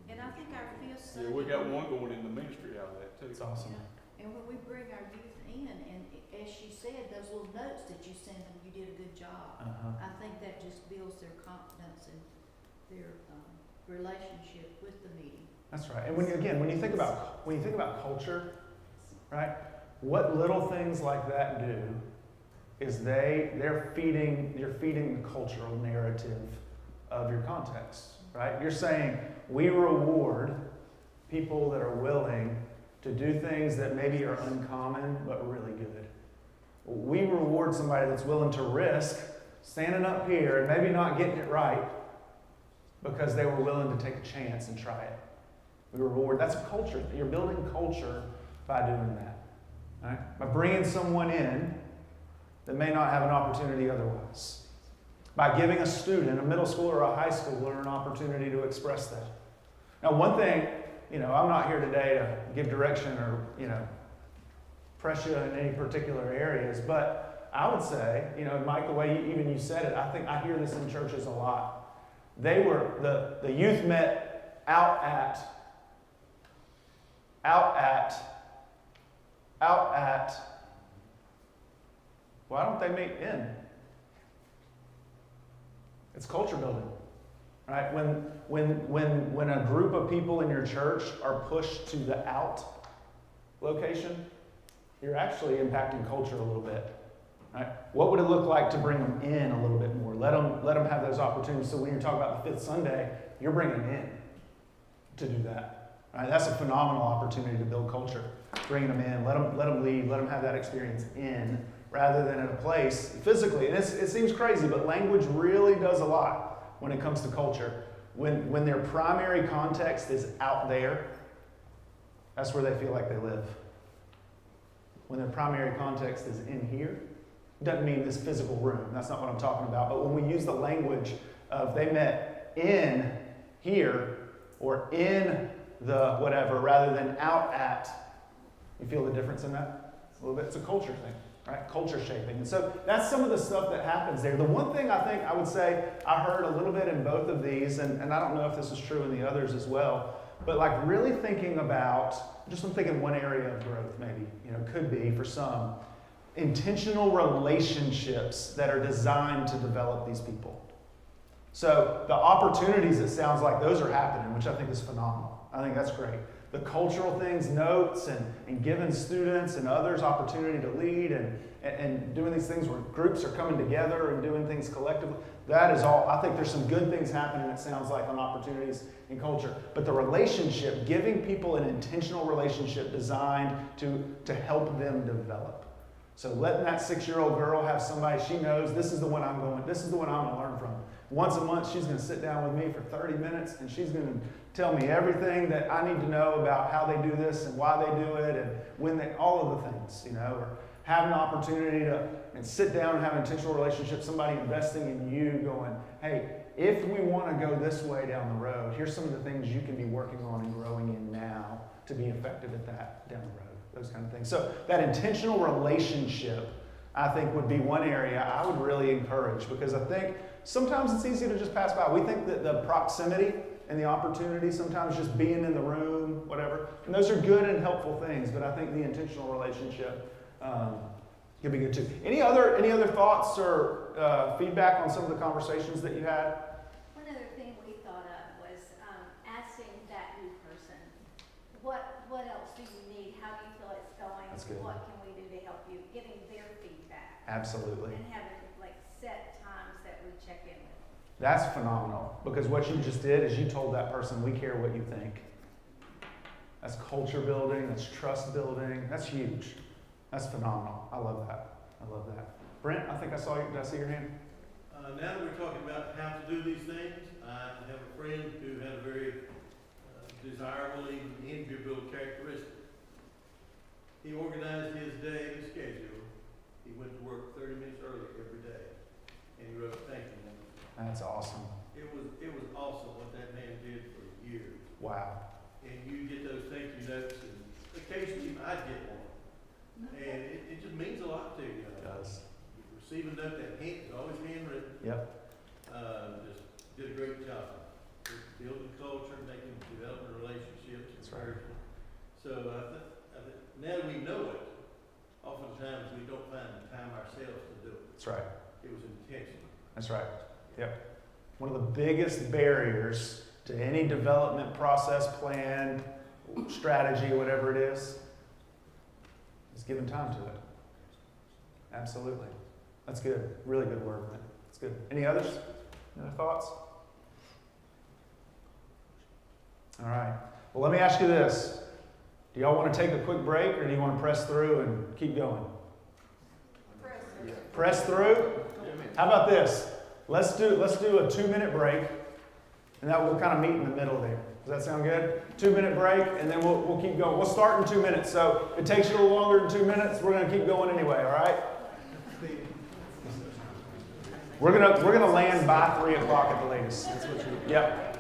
And I think our 5th Yeah, Sunday. we got one going in the ministry out of that too. It's awesome. And when we bring our youth in, and as she said, those little notes that you send them, you did a good job. I think that just builds their confidence and their relationship with the meeting. That's right. And when you think about culture, right? What little things like that do is you're feeding the cultural narrative of your context, right? You're saying we reward people that are willing to do things that maybe are uncommon but really good. We reward somebody that's willing to risk standing up here and maybe not getting it right because they were willing to take a chance and try it. We reward. That's a culture. You're building culture by doing that. Right? By bringing someone in that may not have an opportunity otherwise. By giving a student, a middle schooler or a high schooler, an opportunity to express that. Now, one thing, I'm not here today to give direction or, press you in any particular areas, but I would say, Mike, the way you said it, I think I hear this in churches a lot. The youth met out at, why don't they meet in? It's culture building, right? When a group of people in your church are pushed to the out location, you're actually impacting culture a little bit, right? What would it look like to bring them in a little bit more? Let them have those opportunities. So when you're talking about the 5th Sunday, you're bringing them in to do that, right? That's a phenomenal opportunity to build culture. Bringing them in, let them lead, let them have that experience in, rather than at a place physically. And it seems crazy, but language really does a lot when it comes to culture. When their primary context is out there, that's where they feel like they live. When their primary context is in here, doesn't mean this physical room. That's not what I'm talking about. But when we use the language of they met in here or in the whatever rather than out at, you feel the difference in that a little bit? It's a culture thing. Right? Culture shaping. And so that's some of the stuff that happens there. The one thing I would say I heard a little bit in both of these, and I don't know if this is true in the others as well, but like really thinking about, I'm thinking one area of growth maybe, could be for some, intentional relationships that are designed to develop these people. So the opportunities, it sounds like those are happening, which I think is phenomenal. I think that's great. The cultural things, notes, and giving students and others opportunity to lead and doing these things where groups are coming together and doing things collectively. That is all. I think there's some good things happening, it sounds like, on opportunities in culture. But the relationship, giving people an intentional relationship designed to help them develop. So letting that 6-year-old girl have somebody she knows, this is the one I'm going to learn from. Once a month, she's going to sit down with me for 30 minutes, and she's going to tell me everything that I need to know about how they do this and why they do it and when they, all of the things, or have an opportunity to and sit down and have an intentional relationship, somebody investing in you going, hey, if we want to go this way down the road, here's some of the things you can be working on and growing in now to be effective at that down the road, those kind of things. So that intentional relationship, I think, would be one area I would really encourage, because I think sometimes it's easy to just pass by. We think that the proximity and the opportunity, sometimes just being in the room, whatever, and those are good and helpful things, but I think the intentional relationship could be good too. Any other thoughts or feedback on some of the conversations that you had? One other thing we thought of was asking that new person, what else do you need? How do you feel it's going? That's good. What can we do to help you? Getting their feedback. Absolutely. And having like set times that we check in with. That's phenomenal, because what you just did is you told that person, we care what you think. That's culture building, that's trust building, that's huge. That's phenomenal. I love that. I love that. Brent, I think I saw you. Did I see your hand? Now that we're talking about how to do these things, I have a friend who had a very desirable, even enviable characteristic. He organized his day and schedule. He went to work 30 minutes early every day, and he wrote thank you notes. That's awesome. It was awesome what that man did for years. Wow. And you get those thank you notes, and occasionally I'd get one. And it just means a lot to you. It does. You receive a note that is always handwritten. Yep. Just did a great job. Building culture, developing relationships. That's right. So now that we know it, oftentimes we don't find the time ourselves to do it. That's right. It was intentional. That's right. Yep. One of the biggest barriers to any development process, plan, strategy, whatever it is giving time to it. Absolutely. That's good. Really good word, man. That's good. Any others? Any other thoughts? All right. Well, let me ask you this. Do y'all want to take a quick break, or do you want to press through and keep going? Press through? How about this? Let's do a 2-minute break, and that we'll kind of meet in the middle there. Does that sound good? 2-minute break, and then we'll keep going. We'll start in 2 minutes. So if it takes you a little longer than 2 minutes, we're going to keep going anyway. All right? We're gonna land by 3 o'clock at the latest. Yep.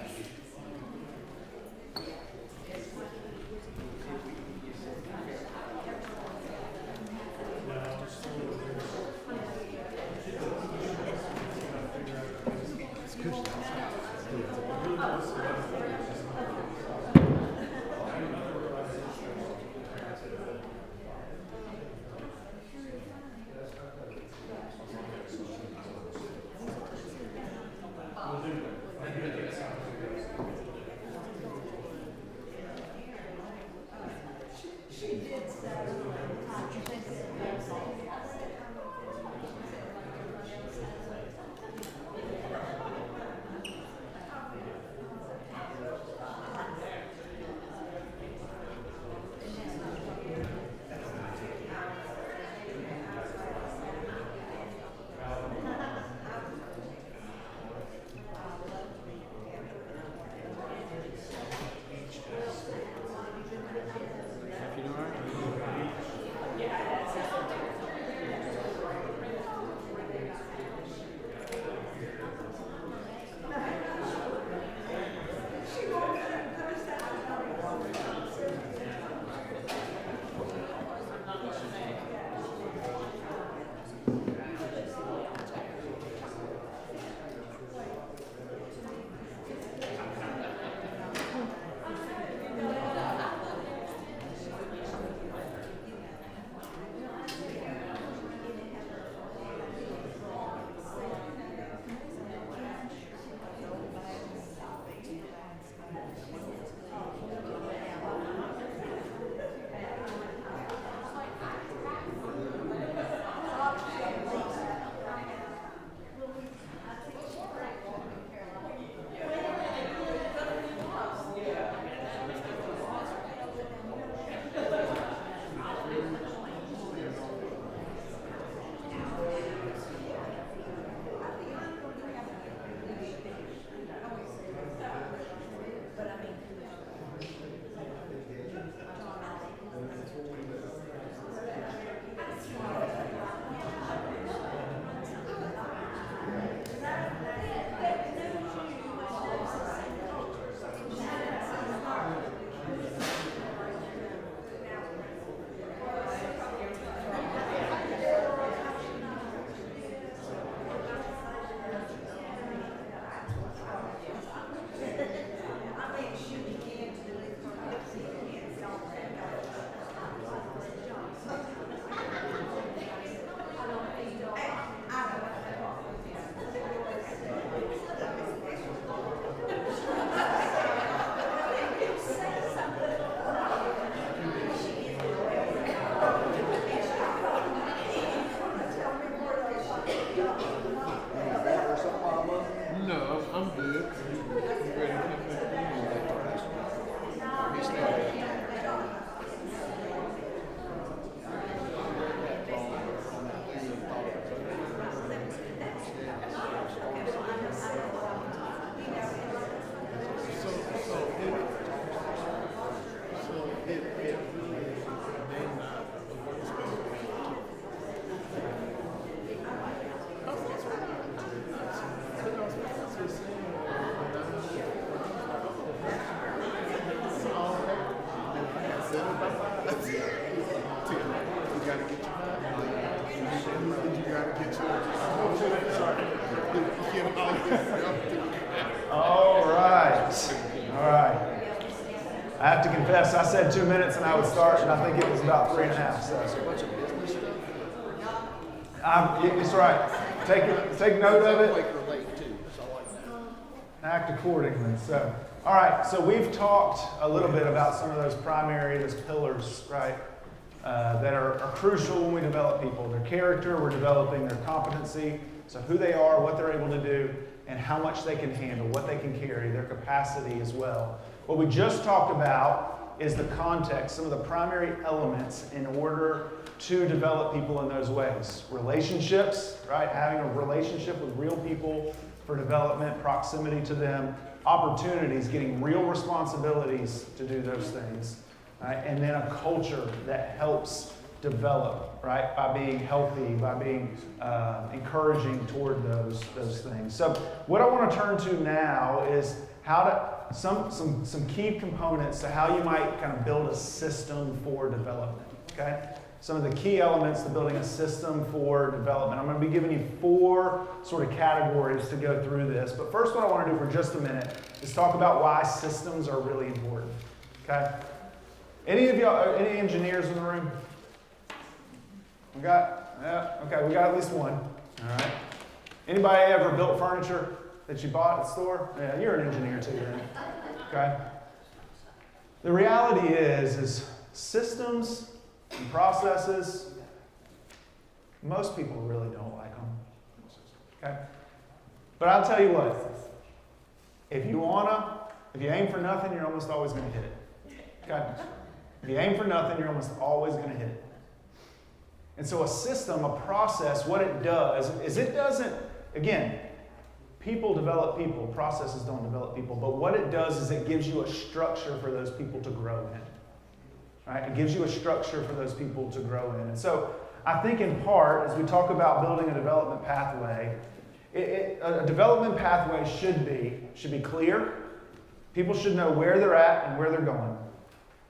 All right. All right. I have to confess, I said 2 minutes and I would start, and I think it was about 3.5. So. It's right. Take note of it. Act accordingly. So, all right. So we've talked a little bit about some of those primary, those pillars, right, that are crucial when we develop people. Their character, we're developing their competency, so who they are, what they're able to do, and how much they can handle, what they can carry, their capacity as well. What we just talked about is the context, some of the primary elements in order to develop people in those ways. Relationships, right? Having a relationship with real people for development, proximity to them, opportunities, getting real responsibilities to do those things, right? And then a culture that helps develop, right? By being healthy, by being encouraging toward those things. So what I want to turn to now is how to some key components to how you might kind of build a system for development. Okay? Some of the key elements to building a system for development. I'm going to be giving you 4 sort of categories to go through this. But first, what I want to do for just a minute is talk about why systems are really important. Okay? Any of y'all, any engineers in the room? We got at least one. All right. Anybody ever built furniture that you bought at the store? Yeah, you're an engineer too, then. Okay. The reality is systems and processes, most people really don't like them. Okay. But I'll tell you what, if you aim for nothing, you're almost always going to hit it. Okay. If you aim for nothing, you're almost always going to hit it. And so a system, a process, what it does is it doesn't, again, people develop people, processes don't develop people, but what it does is it gives you a structure for those people to grow in. Right? It gives you a structure for those people to grow in. And so I think in part, as we talk about building a development pathway, a development pathway should be clear. People should know where they're at and where they're going.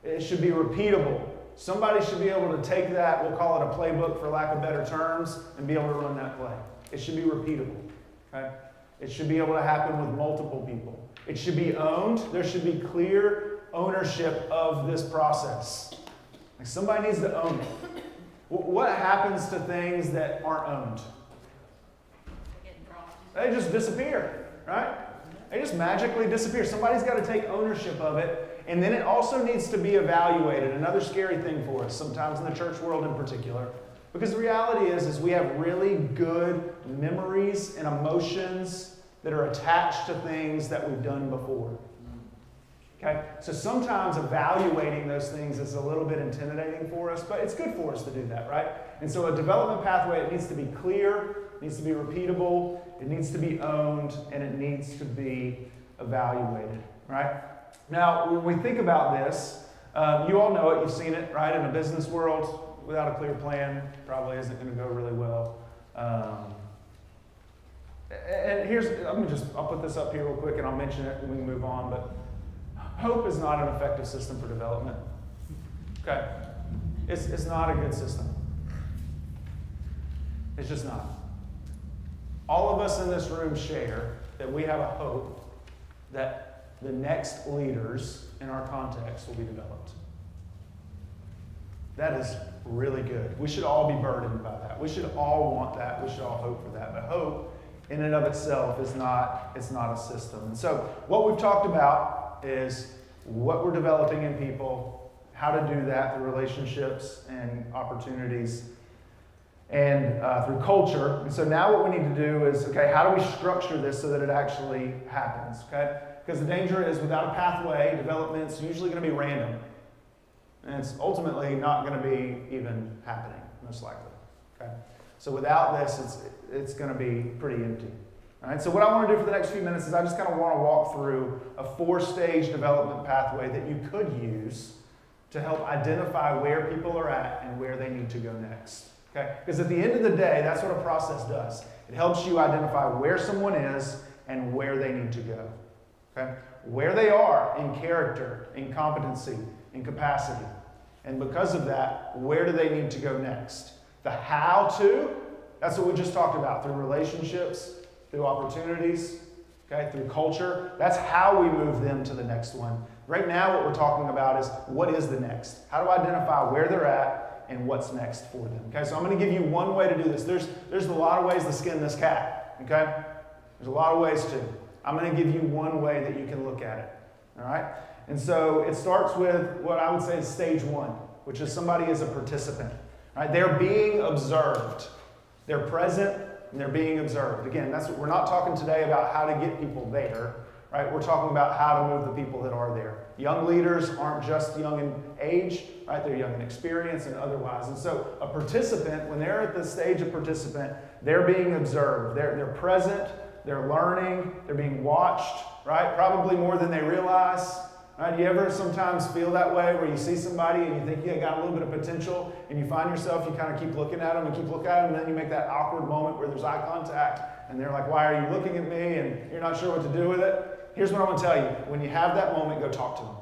It should be repeatable. Somebody should be able to take that, we'll call it a playbook for lack of better terms, and be able to run that play. It should be repeatable. Okay? It should be able to happen with multiple people. It should be owned. There should be clear ownership of this process. Like somebody needs to own it. What happens to things that aren't owned? They just disappear, right? They just magically disappear. Somebody's got to take ownership of it. And then it also needs to be evaluated. Another scary thing for us, sometimes in the church world in particular. Because the reality is we have really good memories and emotions that are attached to things that we've done before. Okay? So sometimes evaluating those things is a little bit intimidating for us, but it's good for us to do that, right? And so a development pathway, it needs to be clear, it needs to be repeatable, it needs to be owned, and it needs to be evaluated, right? Now, when we think about this, you all know it, you've seen it, right? In a business world, without a clear plan, probably isn't going to go really well. And I'll put this up here real quick and I'll mention it when we move on, but hope is not an effective system for development. Okay? It's not a good system. It's just not. All of us in this room share that we have a hope that the next leaders in our context will be developed. That is really good. We should all be burdened by that. We should all want that. We should all hope for that. But hope in and of itself is not a system. And so what we've talked about is what we're developing in people, how to do that through relationships and opportunities and through culture. And so now what we need to do is, okay, how do we structure this so that it actually happens, okay? Because the danger is without a pathway, development's usually going to be random. And it's ultimately not going to be even happening, most likely. Okay? So without this, it's going to be pretty empty. All right? So what I want to do for the next few minutes is I just kind of want to walk through a 4-stage development pathway that you could use to help identify where people are at and where they need to go next. Okay? Because at the end of the day, that's what a process does. It helps you identify where someone is and where they need to go. Okay? Where they are in character, in competency, in capacity. And because of that, where do they need to go next? The how to, that's what we just talked about, through relationships, through opportunities, okay, through culture. That's how we move them to the next one. Right now, what we're talking about is what is the next? How to identify where they're at and what's next for them. Okay, so I'm going to give you one way to do this. There's a lot of ways to skin this cat. Okay, there's a lot of ways to. I'm going to give you one way that you can look at it. All right, and so it starts with what I would say is stage one, which is somebody is a participant. All right, they're being observed. They're present and they're being observed. Again, that's what we're not talking today about how to get people there. Right? We're talking about how to move the people that are there. Young leaders aren't just young in age, right? They're young in experience and otherwise. And so a participant, when they're at the stage of participant, they're being observed. They're present, they're learning, they're being watched, right? Probably more than they realize. Right? You ever sometimes feel that way where you see somebody and you think you got a little bit of potential and you find yourself, you kind of keep looking at them and keep looking at them and then you make that awkward moment where there's eye contact and they're like, why are you looking at me? And you're not sure what to do with it. Here's what I'm going to tell you. When you have that moment, go talk to them.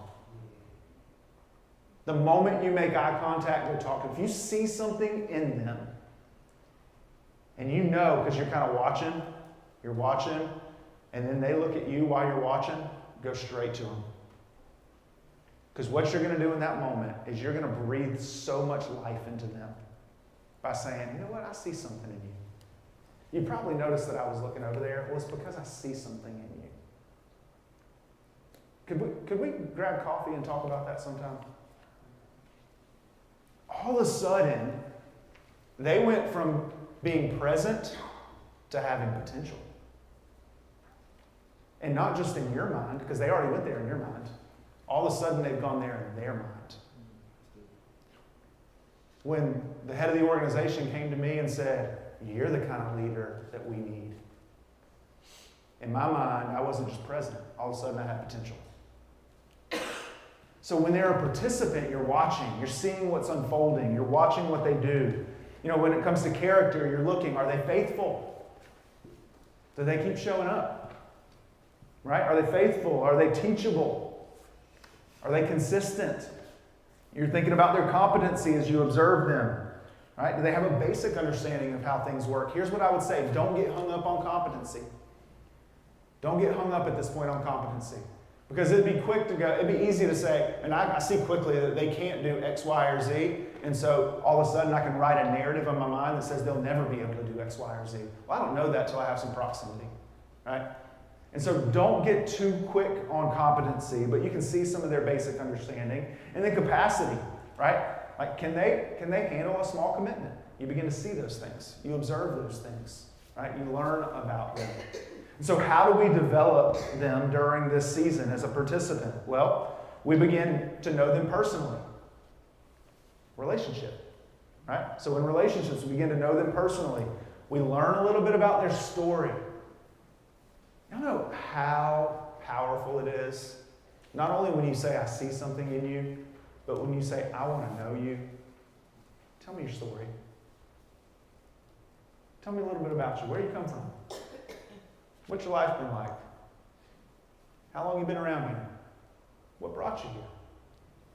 The moment you make eye contact, go talk to them. If you see something in them, and you know because you're kind of watching, and then they look at you while you're watching, go straight to them. Because what you're going to do in that moment is you're going to breathe so much life into them by saying, you know what, I see something in you. You probably noticed that I was looking over there. Well, it's because I see something in you. Could we grab coffee and talk about that sometime? All of a sudden, they went from being present to having potential. And not just in your mind, because they already went there in your mind. All of a sudden, they've gone there in their mind. When the head of the organization came to me and said, you're the kind of leader that we need. In my mind, I wasn't just present. All of a sudden, I had potential. So when they're a participant, you're watching. You're seeing what's unfolding. You're watching what they do. You know, when it comes to character, you're looking. Are they faithful? Do they keep showing up? Right? Are they faithful? Are they teachable? Are they consistent? You're thinking about their competency as you observe them. Right? Do they have a basic understanding of how things work? Here's what I would say. Don't get hung up on competency. Don't get hung up at this point on competency. Because it'd be quick to go, it'd be easy to say, and I see quickly that they can't do X, Y, or Z, and so all of a sudden I can write a narrative in my mind that says they'll never be able to do X, Y, or Z. Well, I don't know that till I have some proximity, right? And so don't get too quick on competency, but you can see some of their basic understanding. And then capacity, right? Like, can they handle a small commitment? You begin to see those things. You observe those things, right? You learn about them. So how do we develop them during this season as a participant? Well, we begin to know them personally. Relationship, right? So in relationships, we begin to know them personally. We learn a little bit about their story. You know how powerful it is? Not only when you say, I see something in you, but when you say, I want to know you. Tell me your story. Tell me a little bit about you. Where you come from? What's your life been like? How long have you been around here? What brought you here?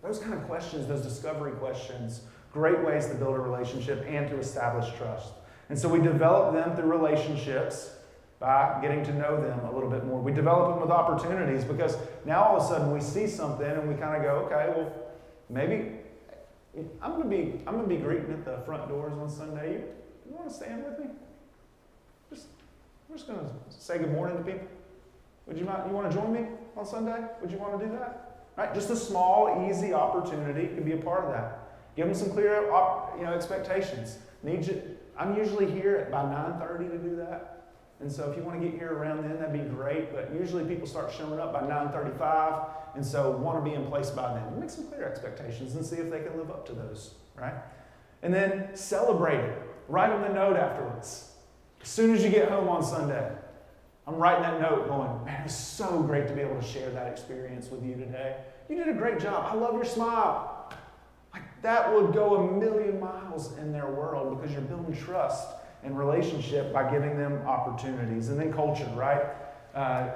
Those kind of questions, those discovery questions, great ways to build a relationship and to establish trust. And so we develop them through relationships by getting to know them a little bit more. We develop them with opportunities because now all of a sudden we see something and we kind of go, okay, well, maybe I'm going to be greeting at the front doors on Sunday. You want to stand with me? We're just going to say good morning to people. Would you mind? You want to join me on Sunday? Would you want to do that? Right? Just a small, easy opportunity can be a part of that. Give them some clear, expectations. I'm usually here by 9:30 to do that. And so if you want to get here around then, that'd be great. But usually people start showing up by 9:35, and so want to be in place by then. Make some clear expectations and see if they can live up to those. Right? And then celebrate it. Write them the note afterwards. As soon as you get home on Sunday, I'm writing that note going, man, it's so great to be able to share that experience with you today. You did a great job. I love your smile. that would go a million miles in their world because you're building trust and relationship by giving them opportunities. And then culture, right?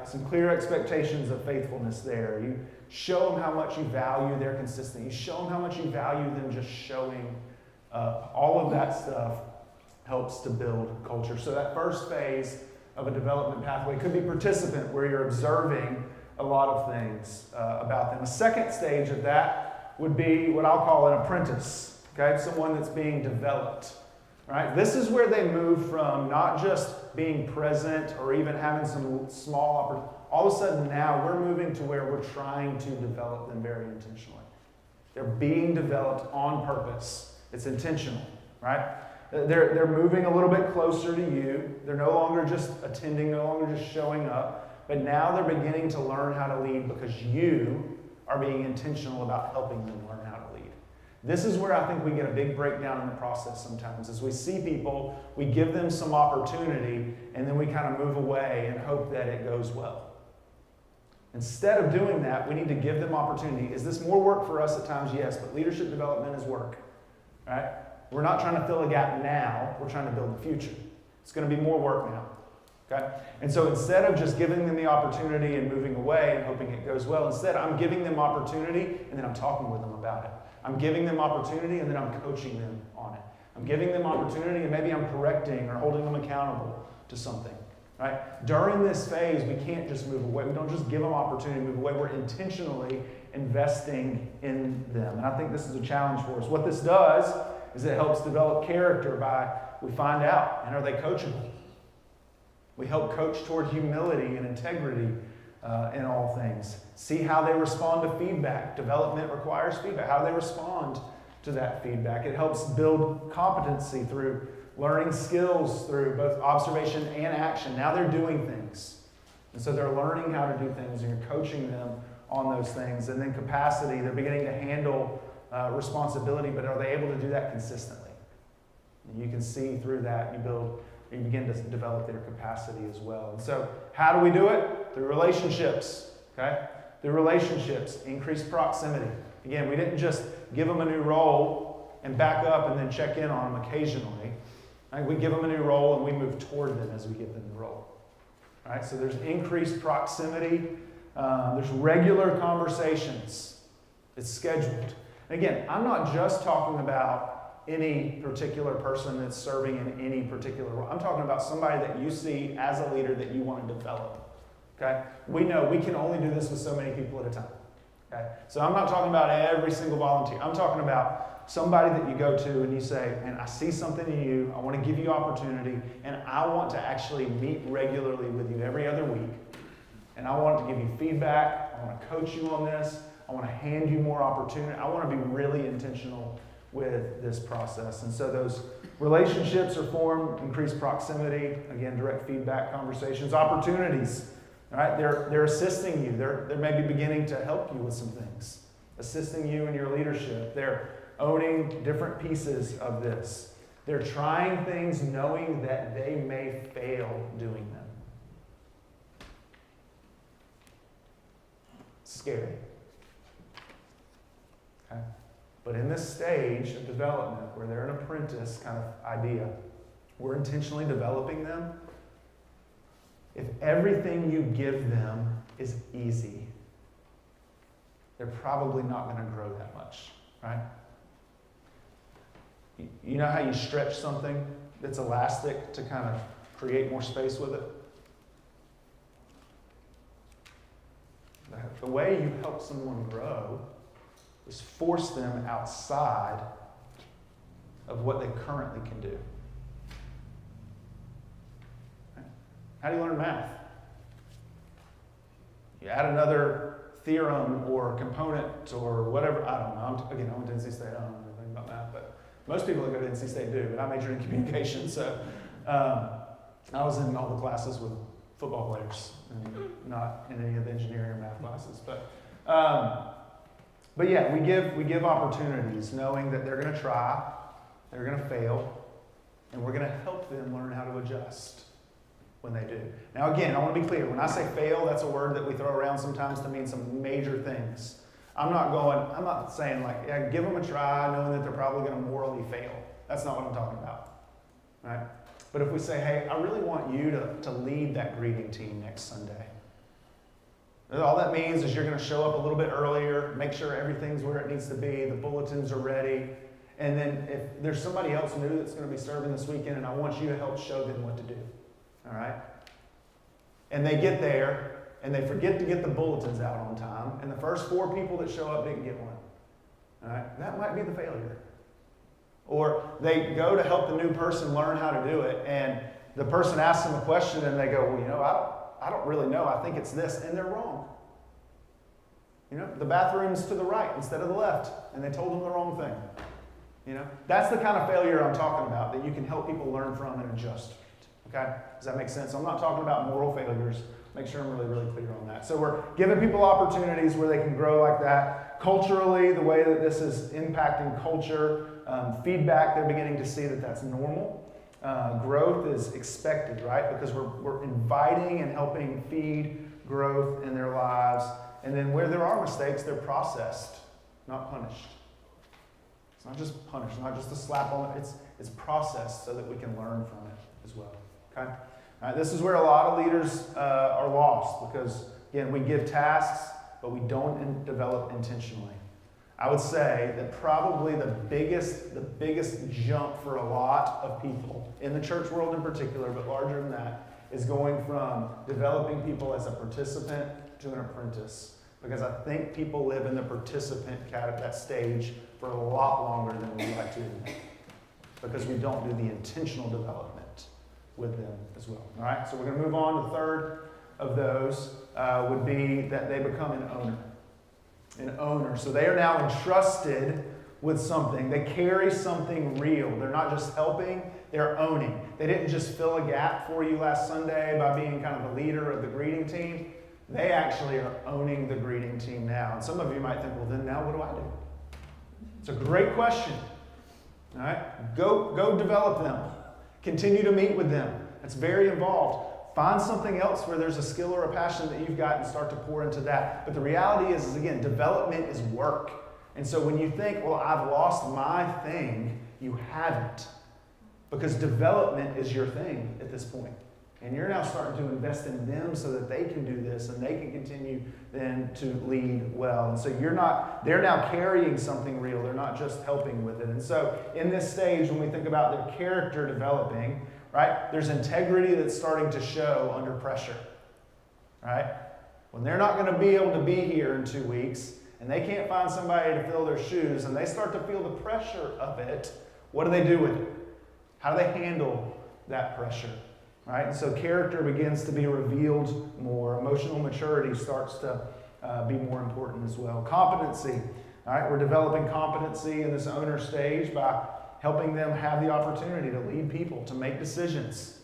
Some clear expectations of faithfulness there. You show them how much you value their consistency. You show them how much you value them just showing up. All of that stuff helps to build culture. So that first phase of a development pathway could be participant, where you're observing a lot of things about them. A second stage of that would be what I'll call an apprentice, okay? Someone that's being developed, right? This is where they move from not just being present or even having some small opportunity. All of a sudden now we're moving to where we're trying to develop them very intentionally. They're being developed on purpose. It's intentional, right? They're moving a little bit closer to you. They're no longer just attending, no longer just showing up, but now they're beginning to learn how to lead because you are being intentional about helping them learn how to lead. This is where I think we get a big breakdown in the process sometimes. As we see people, we give them some opportunity, and then we kind of move away and hope that it goes well. Instead of doing that, we need to give them opportunity. Is this more work for us at times? Yes, but leadership development is work, right? We're not trying to fill a gap now. We're trying to build the future. It's going to be more work now, okay? And so instead of just giving them the opportunity and moving away and hoping it goes well, instead I'm giving them opportunity and then I'm talking with them about it. I'm giving them opportunity and then I'm coaching them on it. I'm giving them opportunity and maybe I'm correcting or holding them accountable to something. Right? During this phase, we can't just move away. We don't just give them opportunity to move away. We're intentionally investing in them. And I think this is a challenge for us. What this does is it helps develop character by, we find out, and are they coachable? We help coach toward humility and integrity in all things. See how they respond to feedback. Development requires feedback. How they respond to that feedback. It helps build competency through learning skills through both observation and action. Now they're doing things. And so they're learning how to do things, and you're coaching them on those things. And then capacity, they're beginning to handle responsibility, but are they able to do that consistently? And you can see through that, you begin to develop their capacity as well. And so how do we do it? Through relationships, okay? Through relationships, increased proximity. Again, we didn't just give them a new role and back up and then check in on them occasionally. Right? We give them a new role and we move toward them as we give them the role. Right? So there's increased proximity. There's regular conversations. It's scheduled. And again, I'm not just talking about any particular person that's serving in any particular role. I'm talking about somebody that you see as a leader that you want to develop. Okay? We know we can only do this with so many people at a time. Okay? So I'm not talking about every single volunteer. I'm talking about somebody that you go to and you say, and I see something in you, I want to give you opportunity, and I want to actually meet regularly with you every other week. And I want to give you feedback. I want to coach you on this. I want to hand you more opportunity. I want to be really intentional with this process. And so those relationships are formed, increased proximity, again, direct feedback, conversations, opportunities. All right? They're assisting you. They're maybe beginning to help you with some things, assisting you in your leadership. They're owning different pieces of this. They're trying things knowing that they may fail doing them. Scary. Okay? But in this stage of development, where they're an apprentice kind of idea, we're intentionally developing them. If everything you give them is easy, they're probably not going to grow that much, right? You know how you stretch something that's elastic to kind of create more space with it? The way you help someone grow is force them outside of what they currently can do. How do you learn math? You add another theorem or component or whatever. I don't know. I went to NC State. I don't know anything about math, but most people that go to NC State do. But I majored in communication, so I was in all the classes with football players, and not in any of the engineering or math classes. But yeah, we give opportunities, knowing that they're going to try, they're going to fail, and we're going to help them learn how to adjust when they do. Now again, I want to be clear. When I say fail, that's a word that we throw around sometimes to mean some major things. I'm not saying like, yeah, give them a try, knowing that they're probably going to morally fail. That's not what I'm talking about, right? But if we say, hey, I really want you to lead that greeting team next Sunday. All that means is you're going to show up a little bit earlier, make sure everything's where it needs to be, the bulletins are ready, and then if there's somebody else new that's going to be serving this weekend, and I want you to help show them what to do, all right? And they get there, and they forget to get the bulletins out on time, and the first 4 people that show up didn't get one, all right? That might be the failure. Or they go to help the new person learn how to do it, and the person asks them a question, and they go, well, you know, I don't really know. I think it's this, and they're wrong. You know, the bathroom's to the right instead of the left, and they told them the wrong thing. You know, that's the kind of failure I'm talking about that you can help people learn from and adjust. Okay, does that make sense? I'm not talking about moral failures. Make sure I'm really, really clear on that. So we're giving people opportunities where they can grow like that. Culturally, the way that this is impacting culture, feedback, they're beginning to see that that's normal. Growth is expected, right? Because we're inviting and helping feed growth in their lives. And then where there are mistakes, they're processed, not punished. It's not just punished, not just a slap on it. It's processed so that we can learn from it as well. Okay? All right, this is where a lot of leaders are lost because, again, we give tasks, but we don't develop intentionally. I would say that probably the biggest jump for a lot of people, in the church world in particular, but larger than that, is going from developing people as a participant to an apprentice. Because I think people live in the participant that stage for a lot longer than we like to admit. Because we don't do the intentional development with them as well. All right, so we're going to move on. The third of those would be that they become an owner. An owner. So they are now entrusted with something. They carry something real. They're not just helping, they're owning. They didn't just fill a gap for you last Sunday by being kind of the leader of the greeting team. They actually are owning the greeting team now. And some of you might think, well, then now what do I do? It's a great question. All right? Go develop them. Continue to meet with them. It's very involved. Find something else where there's a skill or a passion that you've got and start to pour into that. But the reality is again, development is work. And so when you think, well, I've lost my thing, you haven't. Because development is your thing at this point. And you're now starting to invest in them so that they can do this and they can continue then to lead well. And so they're now carrying something real. They're not just helping with it. And so in this stage, when we think about their character developing, right, there's integrity that's starting to show under pressure, right? When they're not going to be able to be here in 2 weeks and they can't find somebody to fill their shoes and they start to feel the pressure of it, what do they do with it? How do they handle that pressure? Right? And so character begins to be revealed more. Emotional maturity starts to be more important as well. Competency. All right? We're developing competency in this owner stage by helping them have the opportunity to lead people, to make decisions.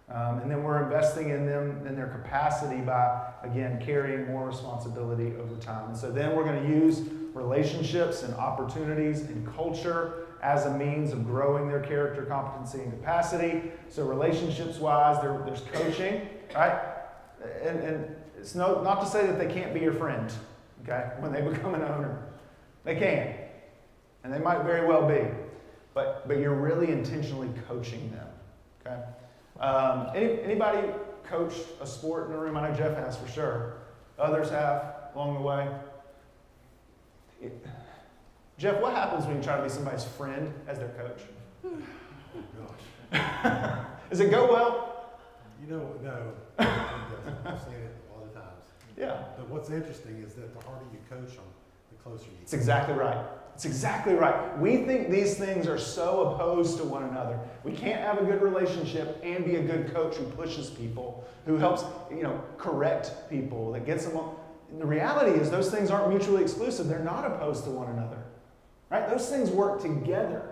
And then we're investing in them, in their capacity by, again, carrying more responsibility over time. And so then we're going to use relationships and opportunities and culture as a means of growing their character, competency, and capacity. So relationships-wise, there's coaching, right? And it's not to say that they can't be your friend, okay, when they become an owner. They can. And they might very well be. But you're really intentionally coaching them, okay? Anybody coached a sport in the room? I know Jeff has for sure. Others have along the way. Jeff, what happens when you try to be somebody's friend as their coach? Oh, gosh. Does it go well? You know, no. It doesn't. I've seen it a lot of times. Yeah. But what's interesting is that the harder you coach them, the closer you get. It's exactly right. It's exactly right. We think these things are so opposed to one another. We can't have a good relationship and be a good coach who pushes people, who helps, correct people, that gets them on. The reality is those things aren't mutually exclusive. They're not opposed to one another. Right? Those things work together.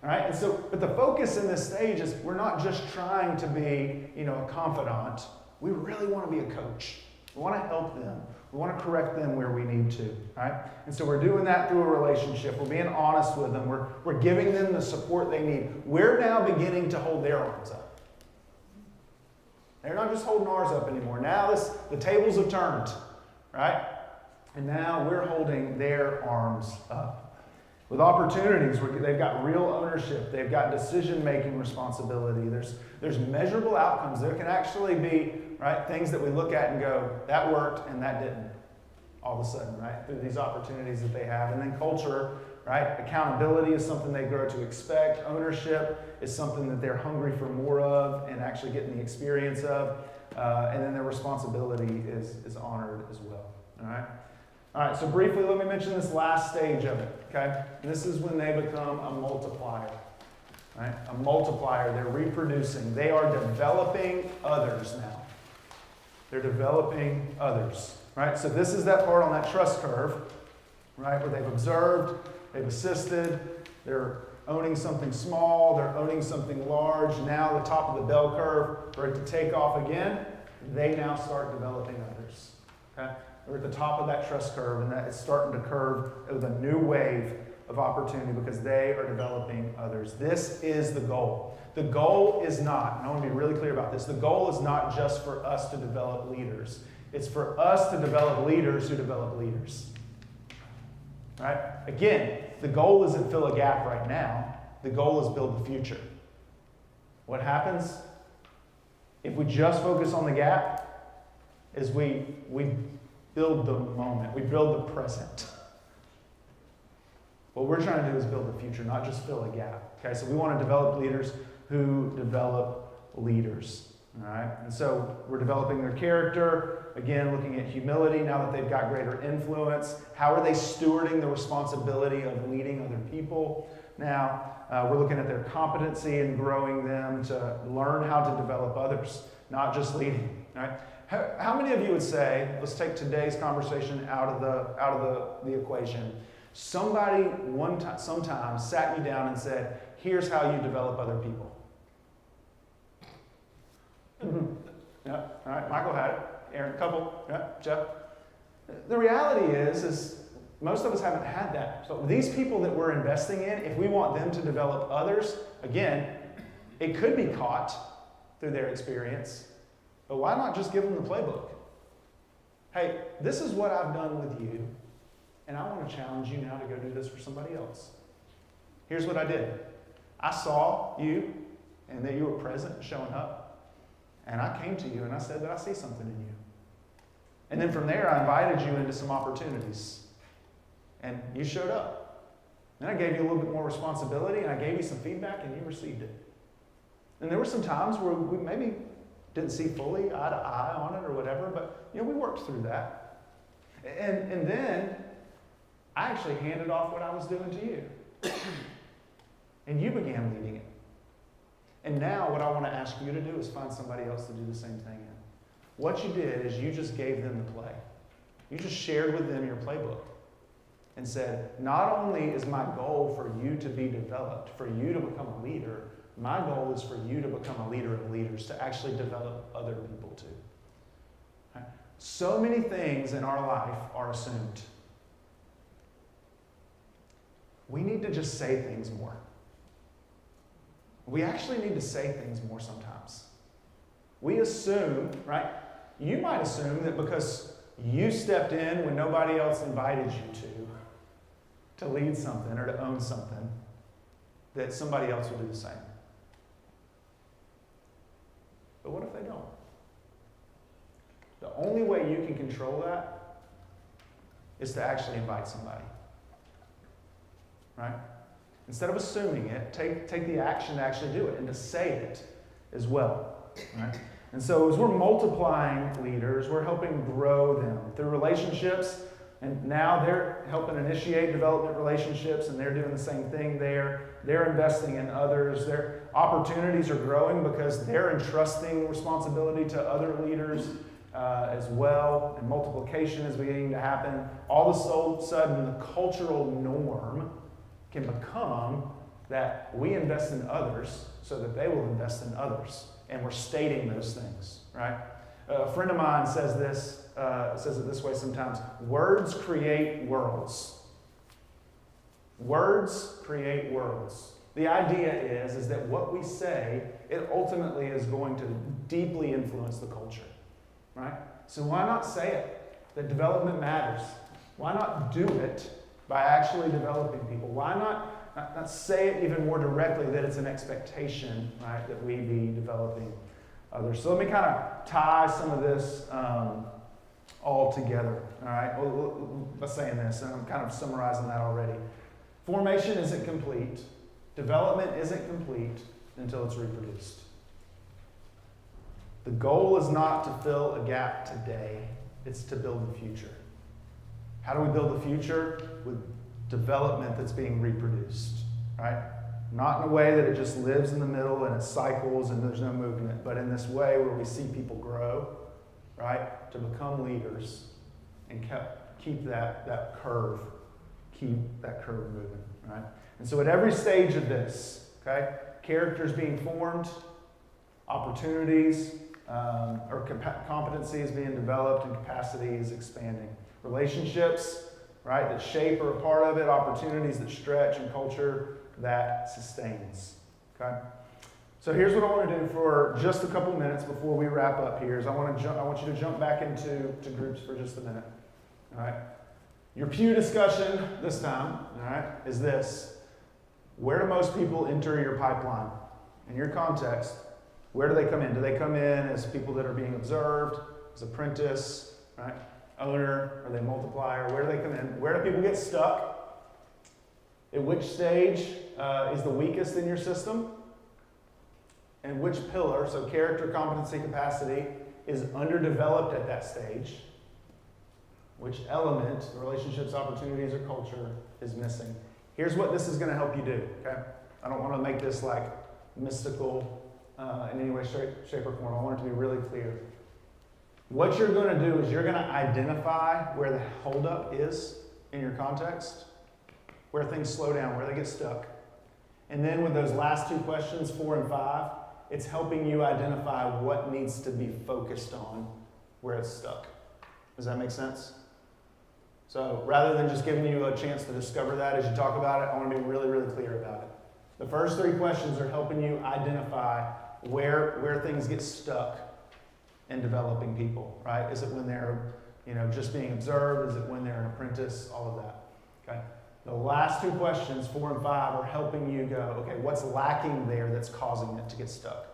All right? And so, but the focus in this stage is we're not just trying to be, a confidant. We really want to be a coach. We want to help them. We want to correct them where we need to. Right? And so we're doing that through a relationship. We're being honest with them. We're giving them the support they need. We're now beginning to hold their arms up. They're not just holding ours up anymore. Now the tables have turned. Right? And now we're holding their arms up. With opportunities where they've got real ownership, they've got decision-making responsibility, there's measurable outcomes. There can actually be, right, things that we look at and go, that worked and that didn't, all of a sudden, right, through these opportunities that they have. And then culture, right, accountability is something they grow to expect. Ownership is something that they're hungry for more of and actually getting the experience of. And then their responsibility is honored as well, all right? All right, so briefly, let me mention this last stage of it, okay? This is when they become a multiplier, right? A multiplier. They're reproducing. They are developing others now. They're developing others, right? So this is that part on that trust curve, right, where they've observed, they've assisted, they're owning something small, they're owning something large. Now the top of the bell curve, for it to take off again, they now start developing others, okay? We're at the top of that trust curve, and that is starting to curve with a new wave of opportunity because they are developing others. This is the goal. The goal is not, and I want to be really clear about this, the goal is not just for us to develop leaders. It's for us to develop leaders who develop leaders. Right? Again, the goal isn't fill a gap right now. The goal is build the future. What happens if we just focus on the gap is we build the moment. We build the present. What we're trying to do is build the future, not just fill a gap. Okay, so we want to develop leaders who develop leaders. All right, and so we're developing their character. Again, looking at humility now that they've got greater influence. How are they stewarding the responsibility of leading other people? Now, we're looking at their competency and growing them to learn how to develop others, not just leading. All right. How many of you would say, let's take today's conversation out of the equation. Somebody sometime sat you down and said, here's how you develop other people. Yeah, all right, Michael had it. Aaron, couple, yeah, Jeff. The reality is most of us haven't had that. So these people that we're investing in, if we want them to develop others, again, it could be caught through their experience. But why not just give them the playbook? Hey, this is what I've done with you, and I want to challenge you now to go do this for somebody else. Here's what I did. I saw you and that you were present and showing up, and I came to you and I said that I see something in you. And then from there, I invited you into some opportunities, and you showed up. Then I gave you a little bit more responsibility, and I gave you some feedback, and you received it. And there were some times where we maybe didn't see fully eye to eye on it or whatever, but we worked through that. And then I actually handed off what I was doing to you. And you began leading it. And now what I want to ask you to do is find somebody else to do the same thing in. What you did is you just gave them the play. You just shared with them your playbook and said, not only is my goal for you to be developed, for you to become a leader, my goal is for you to become a leader of leaders, to actually develop other people too. Okay? So many things in our life are assumed. We need to just say things more. We actually need to say things more sometimes. We assume, right? You might assume that because you stepped in when nobody else invited you to lead something or to own something, that somebody else will do the same. But what if they don't? The only way you can control that is to actually invite somebody. Right? Instead of assuming it, take the action to actually do it and to say it as well. Right? And so as we're multiplying leaders, we're helping grow them through relationships. And now they're helping initiate development relationships, and they're doing the same thing there. They're investing in others. Their opportunities are growing because they're entrusting responsibility to other leaders as well. And multiplication is beginning to happen. All of a sudden, the cultural norm can become that we invest in others so that they will invest in others. And we're stating those things, right? A friend of mine says it this way sometimes: words create worlds. Words create worlds. The idea is that what we say, it ultimately is going to deeply influence the culture, right? So why not say it? That development matters. Why not do it by actually developing people? Why not say it even more directly that it's an expectation, right, that we be developing others? So let me kind of tie some of this all together, all right, by saying this, and I'm kind of summarizing that already. Formation isn't complete. Development isn't complete until it's reproduced. The goal is not to fill a gap today, it's to build the future. How do we build the future? With development that's being reproduced, right? Not in a way that it just lives in the middle and it cycles and there's no movement, but in this way where we see people grow, right? To become leaders and keep that curve moving, right? And so at every stage of this, okay, characters being formed, opportunities or competencies being developed, and capacity is expanding. Relationships, right, that shape or are part of it, opportunities that stretch, and culture that sustains. Okay? So here's what I want to do for just a couple minutes before we wrap up here is I want you to jump back into groups for just a minute. All right? Your pew discussion this time, all right, is this. Where do most people enter your pipeline? In your context, where do they come in? Do they come in as people that are being observed, as apprentice, right? Owner? Are they multiplier? Where do they come in? Where do people get stuck? At which stage is the weakest in your system? And which pillar, so character, competency, capacity, is underdeveloped at that stage? Which element, relationships, opportunities, or culture, is missing? Here's what this is going to help you do, okay? I don't want to make this like mystical in any way, shape, or form. I want it to be really clear. What you're going to do is you're going to identify where the holdup is in your context, where things slow down, where they get stuck. And then with those last two questions, 4 and 5, it's helping you identify what needs to be focused on where it's stuck. Does that make sense? So rather than just giving you a chance to discover that as you talk about it, I want to be really, really clear about it. The first 3 questions are helping you identify where things get stuck in developing people, right? Is it when they're, just being observed? Is it when they're an apprentice? All of that, okay? The last 2 questions, 4 and 5, are helping you go, okay, what's lacking there that's causing it to get stuck?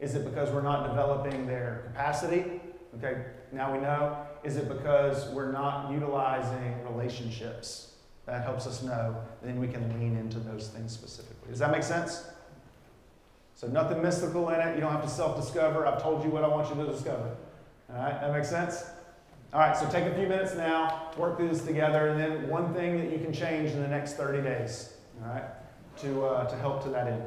Is it because we're not developing their capacity? Okay, now we know. Is it because we're not utilizing relationships? That helps us know. Then we can lean into those things specifically. Does that make sense? So nothing mystical in it. You don't have to self-discover. I've told you what I want you to discover. All right, that makes sense? All right, so take a few minutes now, work through this together, and then one thing that you can change in the next 30 days, all right, to help to that end.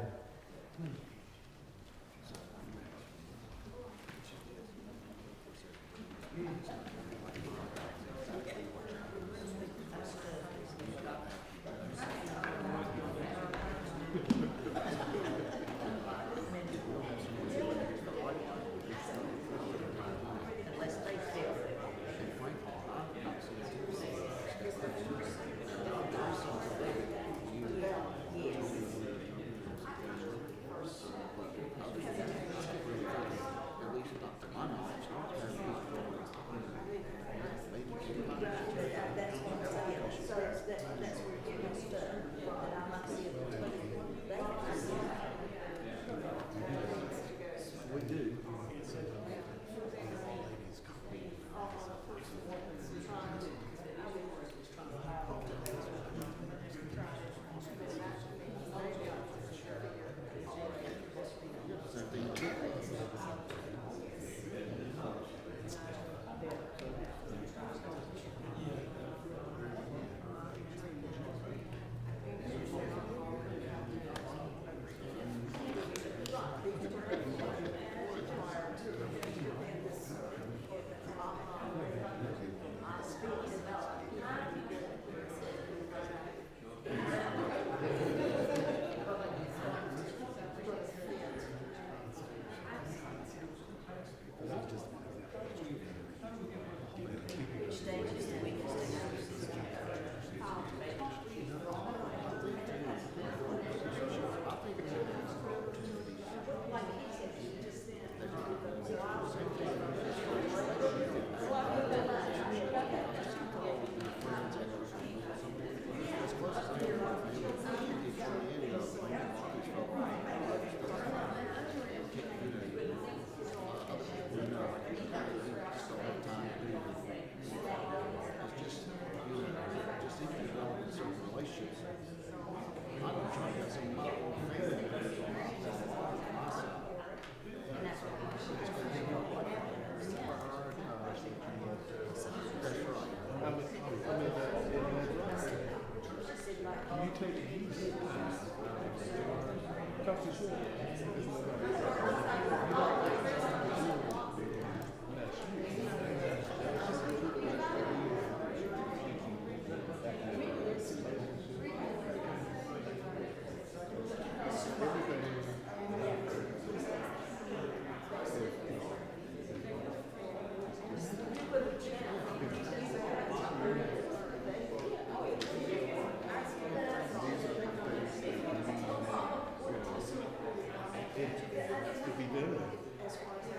good. as far as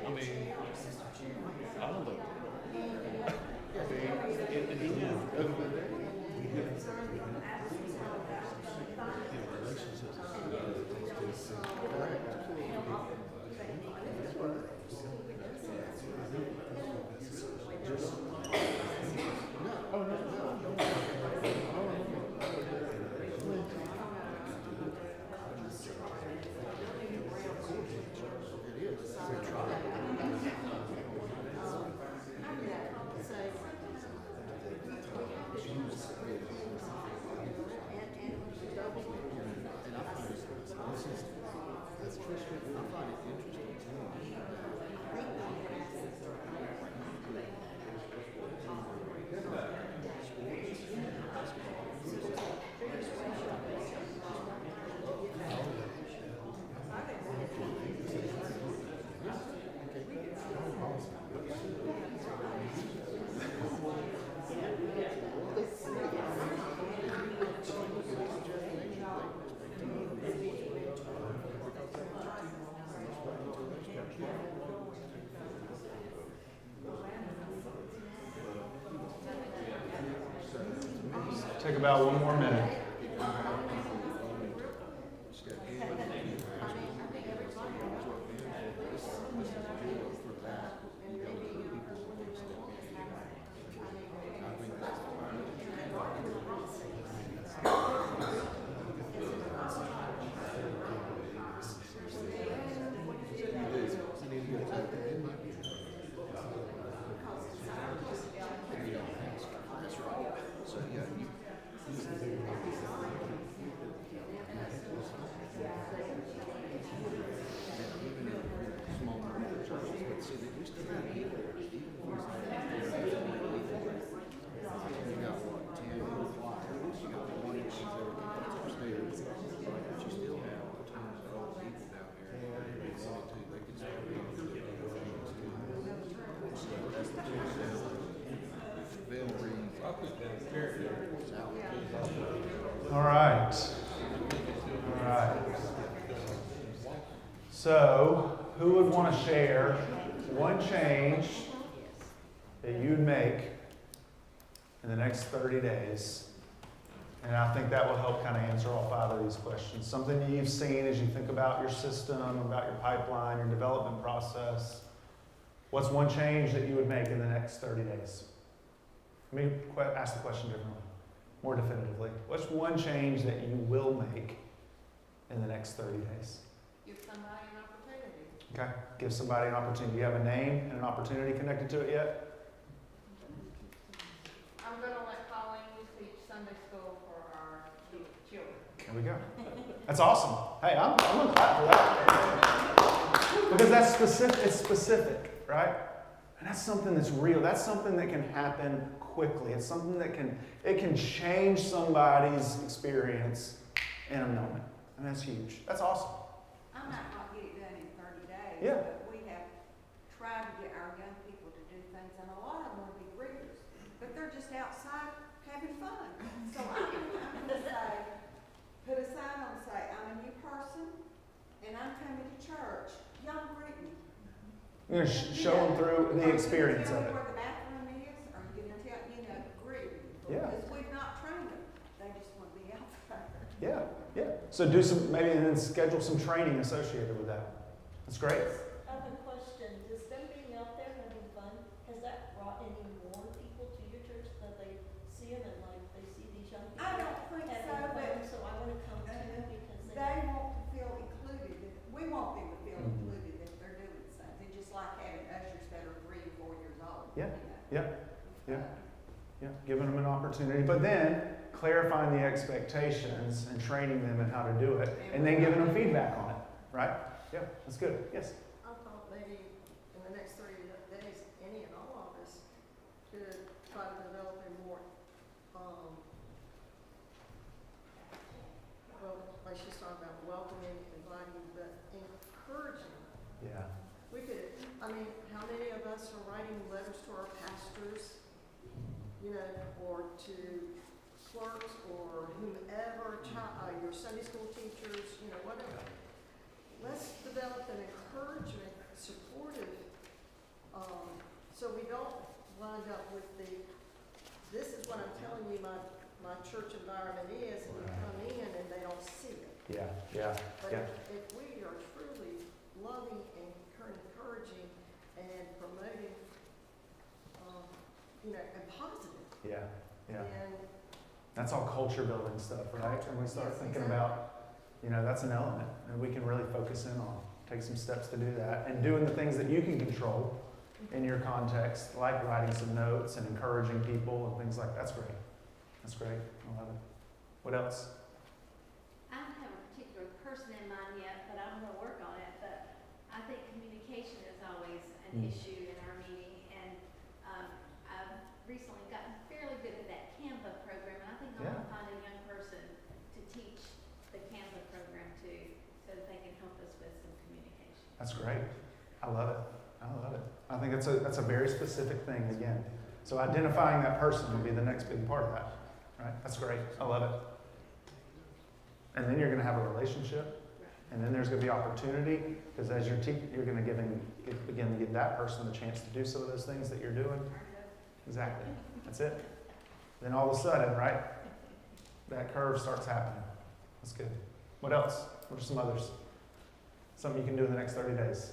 I mean, I don't know. I mean, at the end of the day, we have relationships. Correct. Just, oh, no, no. Take about one more minute. All right. All right. So, who would want to share one change that you'd make in the next 30 days? And I think that will help kind of answer all 5 of these questions. Something that you've seen as you think about your system, about your pipeline, your development process. What's one change that you would make in the next 30 days? Let me ask the question differently, more definitively. What's one change that you will make in the next 30 days? give somebody an opportunity. Okay, give somebody an opportunity. Do you have a name and an opportunity connected to it yet? I'm gonna let Colleen teach Sunday school for our children. There we go. That's awesome. Hey, I'm gonna clap for that. Because that's specific, it's specific, right? And that's something that's real. That's something that can happen quickly. It's something that can change somebody's experience in a moment. And that's huge. That's awesome. I might not get it done in 30 days, Yeah. but we have tried to get our young people to do things, and a lot of them want to be readers, but they're just outside having fun. So I'm gonna say, put a sign on, say, I'm a new person, and I'm coming to church. Y'all greet me. You're going to show them through the experience of Are you it. gonna tell me where the bathroom is, or are you gonna tell, greet me? Yeah. Because we've not trained them, they just want to be outside. Yeah, yeah. So do some, maybe, and then schedule some training associated with that. That's great. I have a question. Does them being out there having fun, has that brought any more people to your church that they see them and like they see these young people I don't think having so, fun? but So I want to come too because they want to feel included. We want them to feel Mhm. included if they're doing something, just like having ushers that are 3 or 4 years old. Yeah, you know. yeah, yeah. Giving them an opportunity, but then clarifying the expectations and training them in how to do it, and then giving them feedback on it, right? Yeah, that's good. Yes. I thought maybe in the next 30 days, any and all of us could try to develop a more, well, like she's talking about welcoming, inviting, but encouraging. Yeah. We could, I mean, how many of us are writing letters to our pastors, or to clerks or whomever, your Sunday school teachers, whatever. Let's develop an so we don't wind up with this is what I'm telling you my church environment is, and you come in and they don't see it. Yeah, yeah, But yeah. if we are truly loving and encouraging and promoting, and positive, Yeah, yeah. then That's all culture building stuff, right? Culture, And we start yes, thinking exactly. about, that's an element, and we can really focus in on, take some steps to do that, and doing the things that you can control in your context, like writing some notes and encouraging people and things like that. That's great. That's great. I love it. What else? I don't have a particular person in mind yet, but I'm gonna work on it, but I think communication is always an issue in our meeting, and, I've recently gotten fairly good at that Canva program, and I think I wanna find a young person to teach the Canva program to, so that they can help us with some communication. That's great. I love it. I love it. I think that's a very specific thing again. So identifying that person would be the next big part of that. Right? That's great. I love it. And then you're going to have a relationship, and then there's going to be opportunity, because as you're going to begin to give that person the chance to do some of those things that you're doing. Exactly. That's it. Then all of a sudden, right, that curve starts happening. That's good. What else? What are some others? Something you can do in the next 30 days.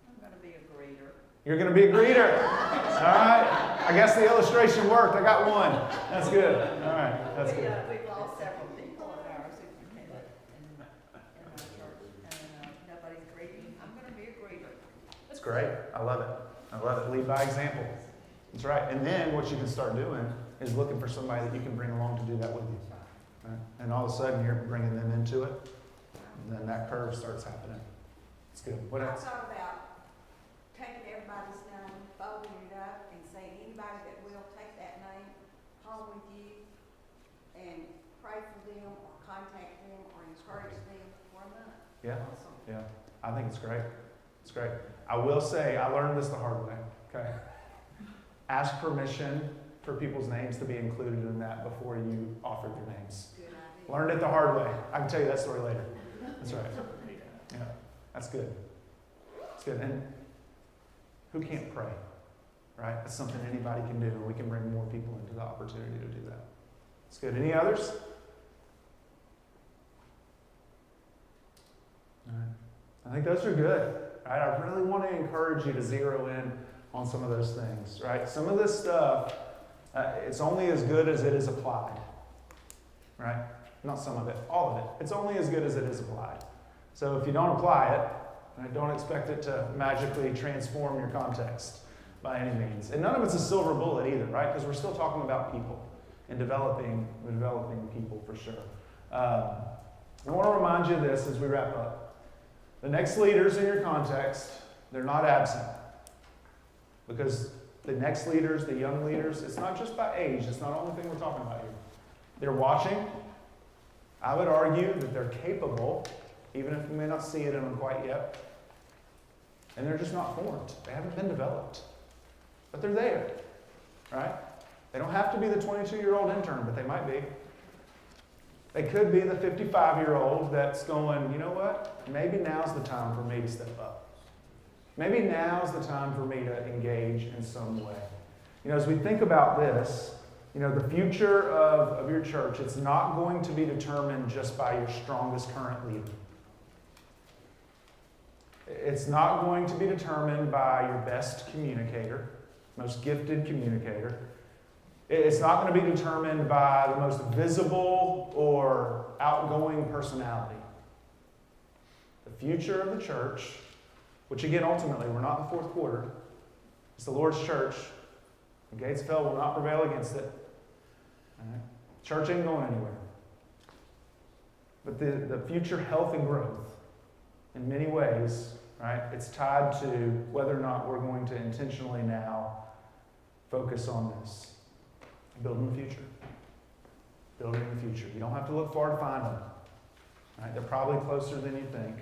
I'm gonna be a greeter. You're going to be a greeter. All right. I guess the illustration worked. I got one. That's good. All right. That's good. We've lost several people in our superintendent in our church, and nobody's greeting. I'm gonna be a greeter. That's great. I love it. I love it. Lead by example. That's right. And then what you can start doing is looking for somebody that you can bring along to do that with you. Right? And all of a sudden you're bringing them into it, and then that curve starts happening. It's good. What I else? thought about taking everybody's name, folding it up, and saying anybody that will take that name home with you and pray for them or contact them or encourage them for a month. Yeah. Awesome. Yeah. I think it's great. It's great. I will say, I learned this the hard way. Okay. Ask permission for people's names to be included in that before you offer their names. Good idea. Learned it the hard way. I can tell you that story later. That's right. Yeah. That's good. It's good. And who can't pray? Right? That's something anybody can do, and we can bring more people into the opportunity to do that. It's good. Any others? All right. I think those are good. Right? I really want to encourage you to zero in on some of those things. Right? Some of this stuff, it's only as good as it is applied. Right? Not some of it, all of it. It's only as good as it is applied. So if you don't apply it, right, don't expect it to magically transform your context by any means. And none of it's a silver bullet either, right? Because we're still talking about people and developing people for sure. I want to remind you of this as we wrap up. The next leaders in your context, they're not absent. Because the next leaders, the young leaders, it's not just by age. It's not the only thing we're talking about here. They're watching. I would argue that they're capable, even if we may not see it in them quite yet. And they're just not formed. They haven't been developed. But they're there, right? They don't have to be the 22-year-old intern, but they might be. They could be the 55-year-old that's going, you know what? Maybe now's the time for me to step up. Maybe now's the time for me to engage in some way. As we think about this, the future of your church, it's not going to be determined just by your strongest current leader. It's not going to be determined by your best communicator, most gifted communicator. It's not going to be determined by the most visible or outgoing personality. The future of the church, which again, ultimately, we're not in the fourth quarter. It's the Lord's church. The gates of hell will not prevail against it. All right? Church ain't going anywhere. But the future health and growth, in many ways, right, it's tied to whether or not we're going to intentionally now focus on this. Building the future. Building the future. You don't have to look far to find them. Right? They're probably closer than you think.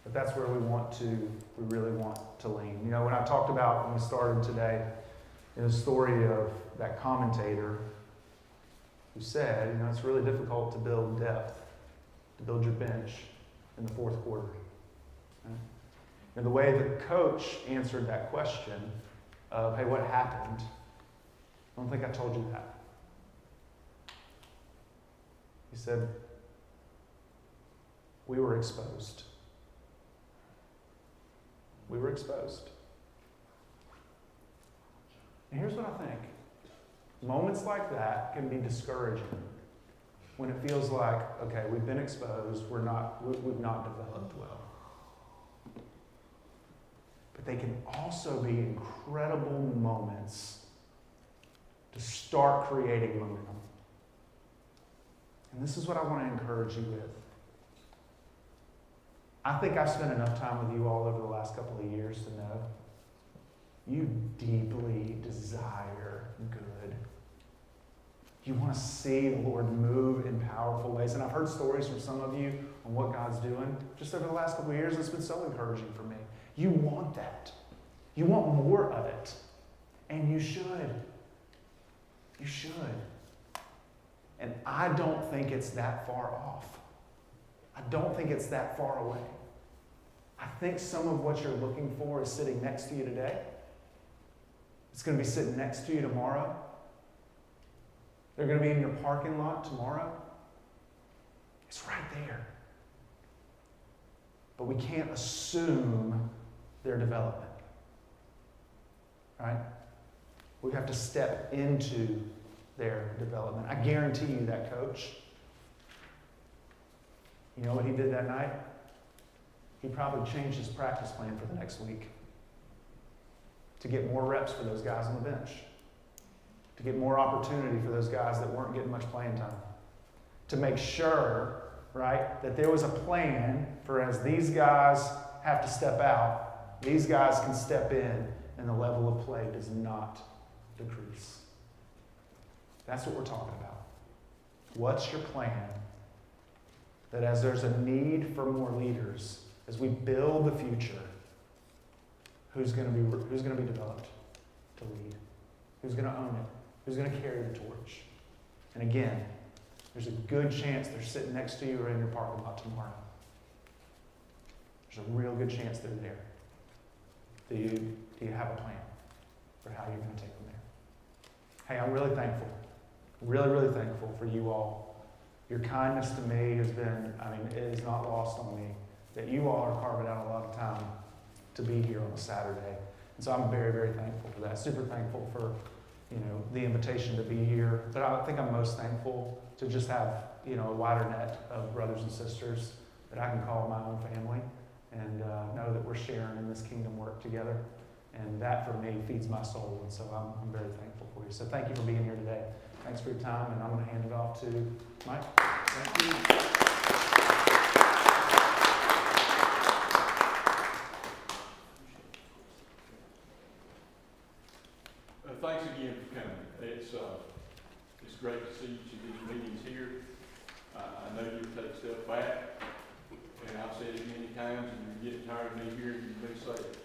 But that's where we really want to lean. When I talked about when we started today, the story of that commentator who said, it's really difficult to build depth, to build your bench in the fourth quarter. Right? And the way the coach answered that question of, hey, what happened? I don't think I told you that. He said, we were exposed. We were exposed. And here's what I think. Moments like that can be discouraging when it feels like, okay, we've been exposed, we've not developed well. But they can also be incredible moments to start creating momentum. And this is what I want to encourage you with. I think I've spent enough time with you all over the last couple of years to know you deeply desire good. You want to see the Lord move in powerful ways. And I've heard stories from some of you on what God's doing just over the last couple of years. It's been so encouraging for me. You want that. You want more of it. And you should. You should. And I don't think it's that far off. I don't think it's that far away. I think some of what you're looking for is sitting next to you today. It's going to be sitting next to you tomorrow. They're going to be in your parking lot tomorrow. It's right there. But we can't assume their development. Right? We have to step into their development. I guarantee you that coach, you know what he did that night? He probably changed his practice plan for the next week to get more reps for those guys on the bench, to get more opportunity for those guys that weren't getting much playing time, to make sure, right, that there was a plan for as these guys have to step out, these guys can step in and the level of play does not decrease. That's what we're talking about. What's your plan that as there's a need for more leaders, as we build the future, who's going to be developed to lead? Who's going to own it? Who's going to carry the torch? And again, there's a good chance they're sitting next to you or in your parking lot tomorrow. There's a real good chance they're there. Do you have a plan for how you're going to take them there? Hey, I'm really thankful. Really, really thankful for you all. Your kindness to me has been, it is not lost on me that you all are carving out a lot of time to be here on a Saturday. And so I'm very, very thankful for that. Super thankful for, the invitation to be here. But I think I'm most thankful to just have, a wider net of brothers and sisters that I can call my own family and know that we're sharing in this kingdom work together. And that, for me, feeds my soul. And so I'm very thankful for you. So thank you for being here today. Thanks for your time. And I'm going to hand it off to Mike. Thank you. Thanks again for coming. It's great to see each of these meetings here. I know you'll take a step back, and I've said it many times, and you're getting tired of me hearing you say it.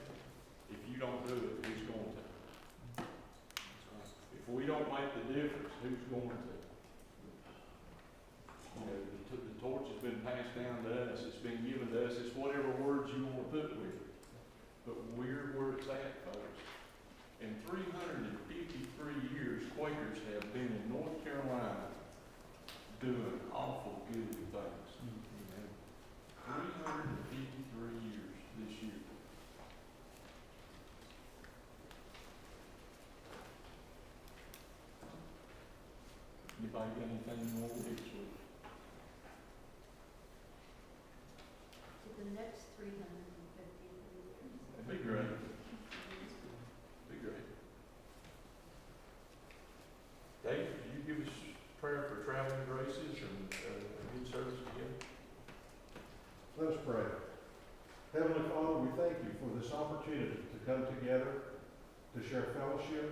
If you don't do it, who's going to? If we don't make the difference, who's going to? The torch has been passed down to us. It's been given to us. It's whatever words you want to put with it. But we're where it's at, folks. In 353 years, Quakers have been in North Carolina doing awful good things. 353 years this year. Anybody got anything more to this week? For the next 353 years. That'd be great. Dave, could you give us prayer for traveling graces and a good service again? Let us pray. Heavenly Father, we thank you for this opportunity to come together, to share fellowship,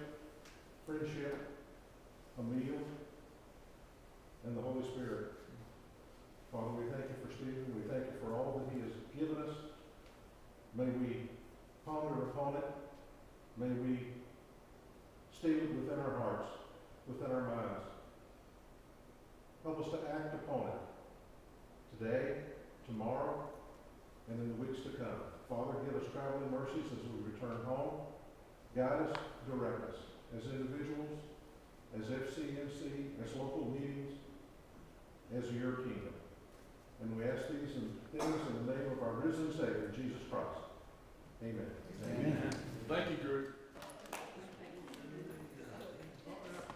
friendship, a meal, and the Holy Spirit. Father, we thank you for Stephen. We thank you for all that he has given us. May we ponder upon it. May we steal it within our hearts, within our minds. Help us to act upon it today, tomorrow, and in the weeks to come. Father, give us traveling mercies as we return home. Guide us, direct us, as individuals, as FCNC